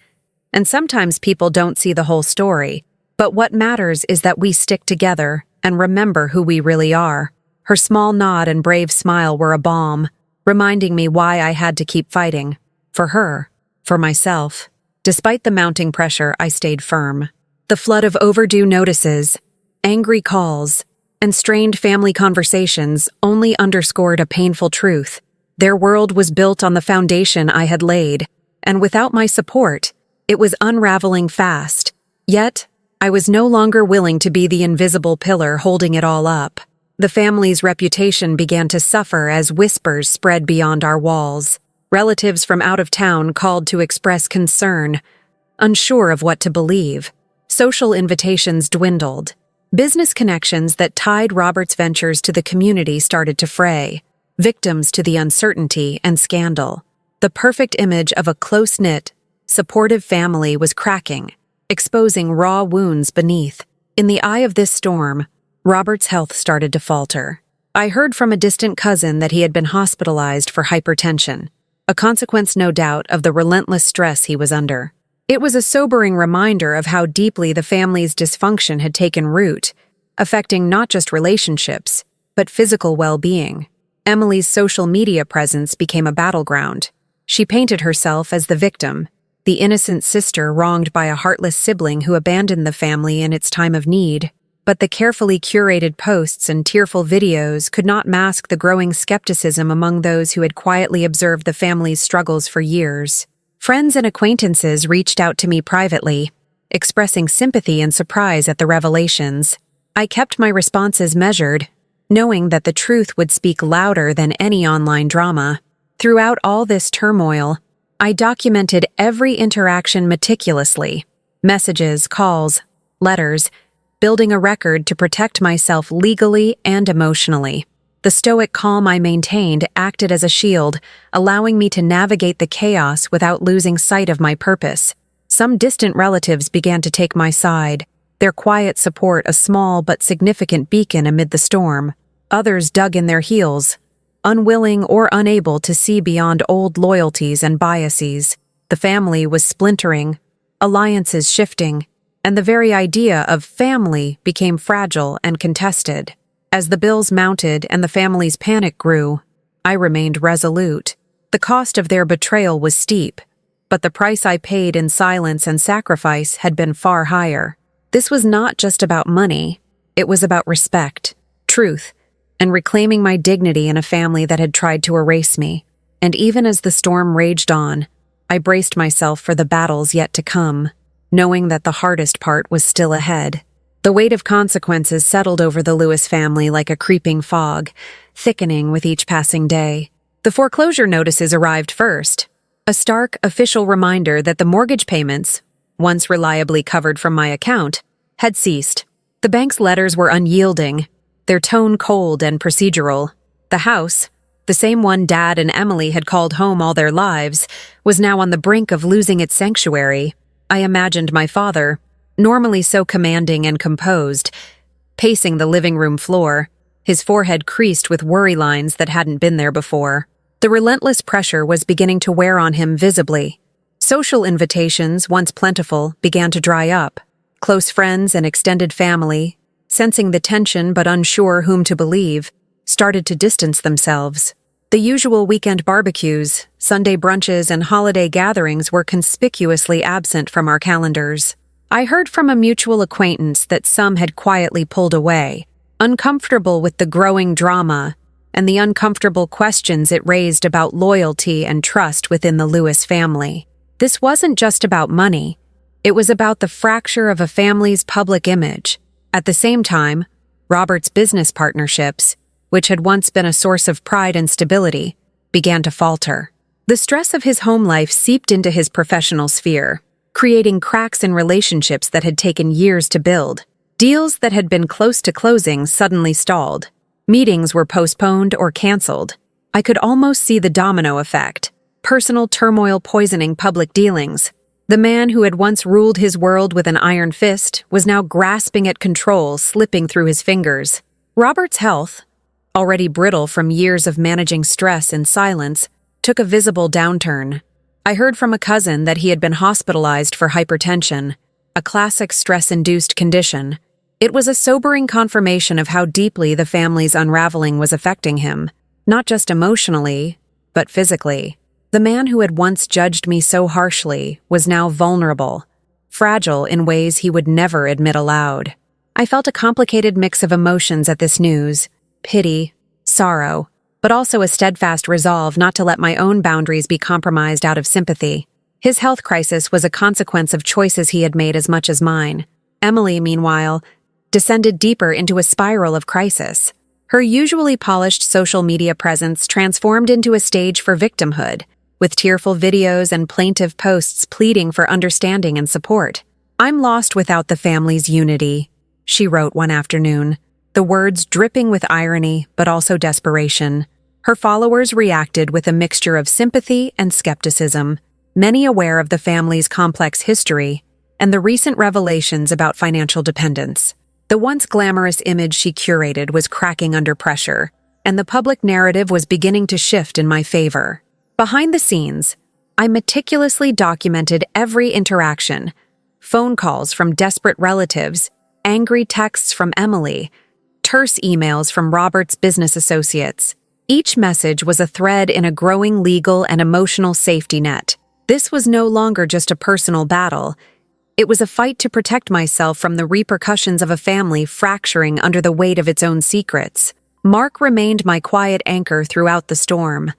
and sometimes people don't see the whole story. But what matters is that we stick together and remember who we really are. Her small nod and brave smile were a balm, reminding me why I had to keep fighting. For her, for myself. Despite the mounting pressure, I stayed firm. The flood of overdue notices, angry calls, and strained family conversations only underscored a painful truth. Their world was built on the foundation I had laid, and without my support, it was unraveling fast. Yet, I was no longer willing to be the invisible pillar holding it all up. The family's reputation began to suffer as whispers spread beyond our walls. Relatives from out of town called to express concern, unsure of what to believe. Social invitations dwindled. Business connections that tied Robert's ventures to the community started to fray, victims to the uncertainty and scandal. The perfect image of a close-knit, supportive family was cracking, exposing raw wounds beneath. In the eye of this storm, Robert's health started to falter. I heard from a distant cousin that he had been hospitalized for hypertension, a consequence, no doubt, of the relentless stress he was under. It was a sobering reminder of how deeply the family's dysfunction had taken root, affecting not just relationships, but physical well-being. Emily's social media presence became a battleground. She painted herself as the victim, the innocent sister wronged by a heartless sibling who abandoned the family in its time of need. But the carefully curated posts and tearful videos could not mask the growing skepticism among those who had quietly observed the family's struggles for years. Friends and acquaintances reached out to me privately, expressing sympathy and surprise at the revelations. I kept my responses measured, knowing that the truth would speak louder than any online drama. Throughout all this turmoil, I documented every interaction meticulously. Messages, calls, letters, building a record to protect myself legally and emotionally. The stoic calm I maintained acted as a shield, allowing me to navigate the chaos without losing sight of my purpose. Some distant relatives began to take my side, their quiet support a small but significant beacon amid the storm. Others dug in their heels, unwilling or unable to see beyond old loyalties and biases. The family was splintering, alliances shifting, and the very idea of family became fragile and contested. As the bills mounted and the family's panic grew, I remained resolute. The cost of their betrayal was steep, but the price I paid in silence and sacrifice had been far higher. This was not just about money, it was about respect, truth, and reclaiming my dignity in a family that had tried to erase me. And even as the storm raged on, I braced myself for the battles yet to come, knowing that the hardest part was still ahead. The weight of consequences settled over the Lewis family like a creeping fog, thickening with each passing day. The foreclosure notices arrived first, a stark official reminder that the mortgage payments, once reliably covered from my account, had ceased. The bank's letters were unyielding, their tone cold and procedural. The house, the same one Dad and Emily had called home all their lives, was now on the brink of losing its sanctuary. I imagined my father, normally so commanding and composed, pacing the living room floor, his forehead creased with worry lines that hadn't been there before. The relentless pressure was beginning to wear on him visibly. Social invitations, once plentiful, began to dry up. Close friends and extended family, sensing the tension but unsure whom to believe, started to distance themselves. The usual weekend barbecues, Sunday brunches, and holiday gatherings were conspicuously absent from our calendars. I heard from a mutual acquaintance that some had quietly pulled away, uncomfortable with the growing drama and the uncomfortable questions it raised about loyalty and trust within the Lewis family. This wasn't just about money. It was about the fracture of a family's public image. At the same time, Robert's business partnerships, which had once been a source of pride and stability, began to falter. The stress of his home life seeped into his professional sphere, creating cracks in relationships that had taken years to build. Deals that had been close to closing suddenly stalled. Meetings were postponed or canceled. I could almost see the domino effect, personal turmoil poisoning public dealings. The man who had once ruled his world with an iron fist was now grasping at control, slipping through his fingers. Robert's health, already brittle from years of managing stress in silence, took a visible downturn. I heard from a cousin that he had been hospitalized for hypertension, a classic stress-induced condition. It was a sobering confirmation of how deeply the family's unraveling was affecting him, not just emotionally, but physically. The man who had once judged me so harshly was now vulnerable, fragile in ways he would never admit aloud. I felt a complicated mix of emotions at this news, pity, sorrow, but also a steadfast resolve not to let my own boundaries be compromised out of sympathy. His health crisis was a consequence of choices he had made as much as mine. Emily, meanwhile, descended deeper into a spiral of crisis. Her usually polished social media presence transformed into a stage for victimhood, with tearful videos and plaintive posts pleading for understanding and support. "I'm lost without the family's unity," she wrote one afternoon, the words dripping with irony but also desperation. Her followers reacted with a mixture of sympathy and skepticism, many aware of the family's complex history and the recent revelations about financial dependence. The once glamorous image she curated was cracking under pressure, and the public narrative was beginning to shift in my favor. Behind the scenes, I meticulously documented every interaction: phone calls from desperate relatives, angry texts from Emily, terse emails from Robert's business associates. Each message was a thread in a growing legal and emotional safety net. This was no longer just a personal battle. It was a fight to protect myself from the repercussions of a family fracturing under the weight of its own secrets. Mark remained my quiet anchor throughout the storm.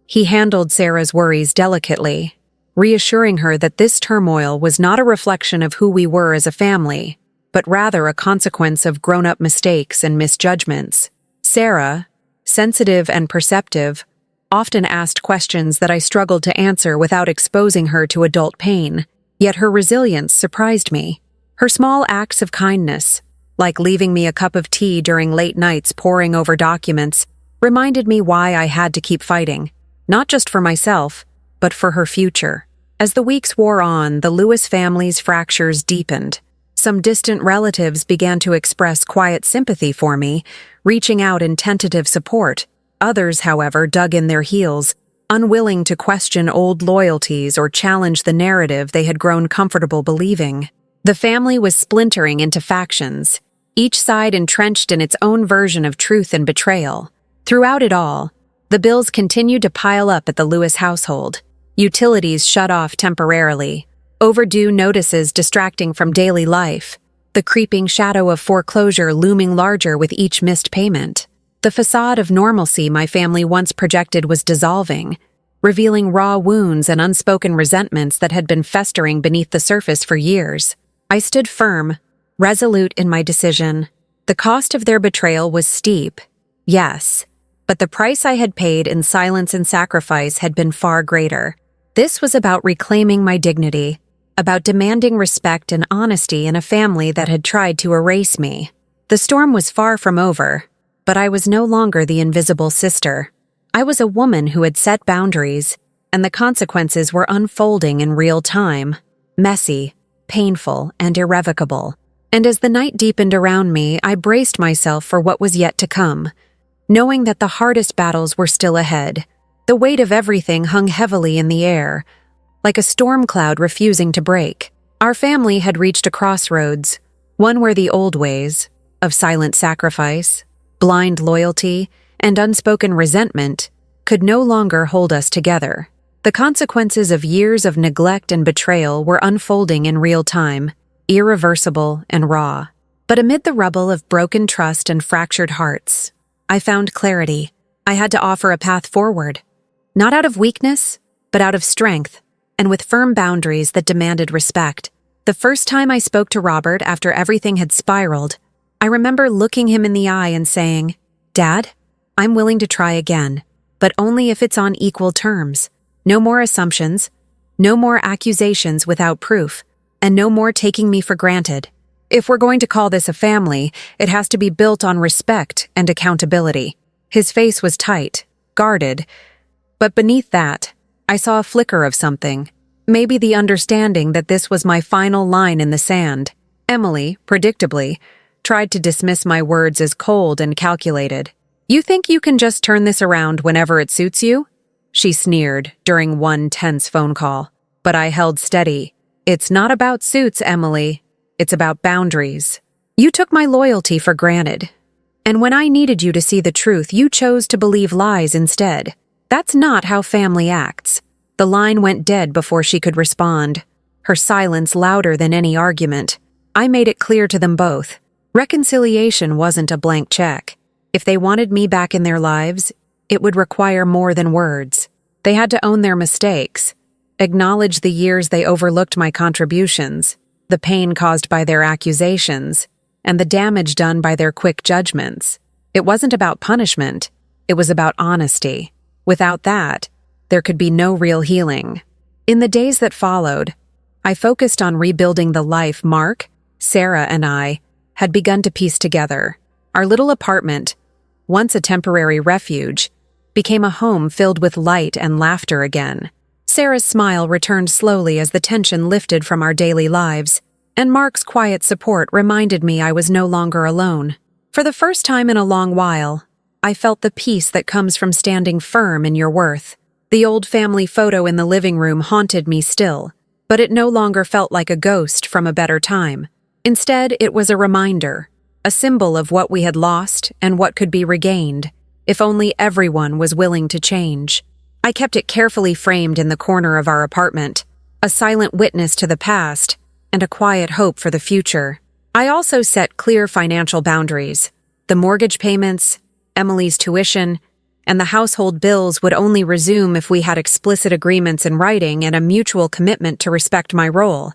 He handled Sarah's worries delicately, reassuring her that this turmoil was not a reflection of who we were as a family, but rather a consequence of grown-up mistakes and misjudgments. Sarah, sensitive and perceptive, often asked questions that I struggled to answer without exposing her to adult pain, yet her resilience surprised me. Her small acts of kindness, like leaving me a cup of tea during late nights poring over documents, reminded me why I had to keep fighting, not just for myself, but for her future. As the weeks wore on, the Lewis family's fractures deepened. Some distant relatives began to express quiet sympathy for me, reaching out in tentative support. Others, however, dug in their heels, unwilling to question old loyalties or challenge the narrative they had grown comfortable believing. The family was splintering into factions, each side entrenched in its own version of truth and betrayal. Throughout it all, the bills continued to pile up at the Lewis household. Utilities shut off temporarily, overdue notices distracting from daily life, the creeping shadow of foreclosure looming larger with each missed payment. The facade of normalcy my family once projected was dissolving, revealing raw wounds and unspoken resentments that had been festering beneath the surface for years. I stood firm, resolute in my decision. The cost of their betrayal was steep, yes, but the price I had paid in silence and sacrifice had been far greater. This was about reclaiming my dignity, about demanding respect and honesty in a family that had tried to erase me. The storm was far from over, but I was no longer the invisible sister. I was a woman who had set boundaries, and the consequences were unfolding in real time, messy, painful, and irrevocable. And as the night deepened around me, I braced myself for what was yet to come, knowing that the hardest battles were still ahead. The weight of everything hung heavily in the air, like a storm cloud refusing to break. Our family had reached a crossroads, one where the old ways, of silent sacrifice, blind loyalty, and unspoken resentment, could no longer hold us together. The consequences of years of neglect and betrayal were unfolding in real time, irreversible and raw. But amid the rubble of broken trust and fractured hearts, I found clarity. I had to offer a path forward, not out of weakness, but out of strength, and with firm boundaries that demanded respect. The first time I spoke to Robert after everything had spiraled, I remember looking him in the eye and saying, "Dad, I'm willing to try again, but only if it's on equal terms. No more assumptions, no more accusations without proof, and no more taking me for granted. If we're going to call this a family, it has to be built on respect and accountability." His face was tight, guarded, but beneath that, I saw a flicker of something, maybe the understanding that this was my final line in the sand. Emily, predictably, tried to dismiss my words as cold and calculated. "You think you can just turn this around whenever it suits you?" she sneered during one tense phone call. But I held steady. "It's not about suits, Emily. It's about boundaries. You took my loyalty for granted. And when I needed you to see the truth, you chose to believe lies instead. That's not how family acts." The line went dead before she could respond, her silence louder than any argument. I made it clear to them both. Reconciliation wasn't a blank check. If they wanted me back in their lives, it would require more than words. They had to own their mistakes, acknowledge the years they overlooked my contributions, the pain caused by their accusations, and the damage done by their quick judgments. It wasn't about punishment, it was about honesty. Without that, there could be no real healing. In the days that followed, I focused on rebuilding the life Mark, Sarah, and I had begun to piece together. Our little apartment, once a temporary refuge, became a home filled with light and laughter again. Sarah's smile returned slowly as the tension lifted from our daily lives. and Mark's quiet support reminded me I was no longer alone. For the first time in a long while, I felt the peace that comes from standing firm in your worth. The old family photo in the living room haunted me still, but it no longer felt like a ghost from a better time. Instead, it was a reminder, a symbol of what we had lost and what could be regained, if only everyone was willing to change. I kept it carefully framed in the corner of our apartment, a silent witness to the past and a quiet hope for the future. I also set clear financial boundaries. The mortgage payments, Emily's tuition, and the household bills would only resume if we had explicit agreements in writing and a mutual commitment to respect my role,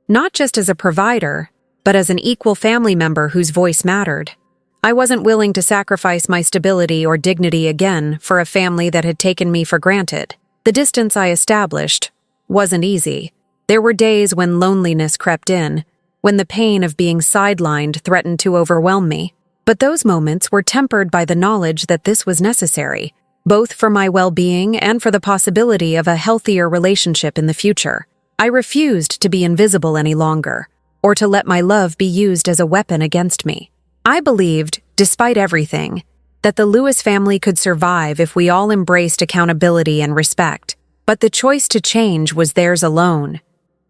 not just as a provider, but as an equal family member whose voice mattered. I wasn't willing to sacrifice my stability or dignity again for a family that had taken me for granted. The distance I established wasn't easy. There were days when loneliness crept in, when the pain of being sidelined threatened to overwhelm me. But those moments were tempered by the knowledge that this was necessary, both for my well-being and for the possibility of a healthier relationship in the future. I refused to be invisible any longer, or to let my love be used as a weapon against me. I believed, despite everything, that the Lewis family could survive if we all embraced accountability and respect. But the choice to change was theirs alone.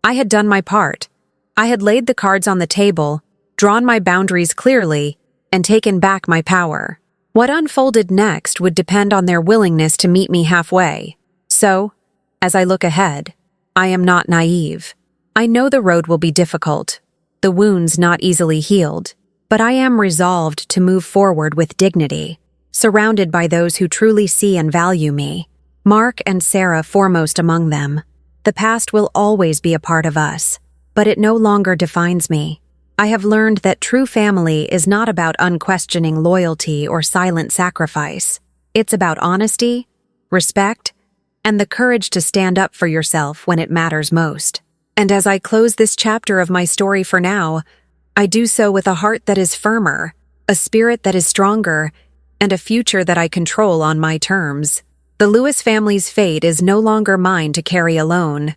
I had done my part. I had laid the cards on the table, drawn my boundaries clearly, and taken back my power. What unfolded next would depend on their willingness to meet me halfway. So, as I look ahead, I am not naive. I know the road will be difficult, the wounds not easily healed, but I am resolved to move forward with dignity, surrounded by those who truly see and value me. Mark and Sarah foremost among them. The past will always be a part of us, but it no longer defines me. I have learned that true family is not about unquestioning loyalty or silent sacrifice. It's about honesty, respect, and the courage to stand up for yourself when it matters most. And as I close this chapter of my story for now, I do so with a heart that is firmer, a spirit that is stronger, and a future that I control on my terms. The Lewis family's fate is no longer mine to carry alone.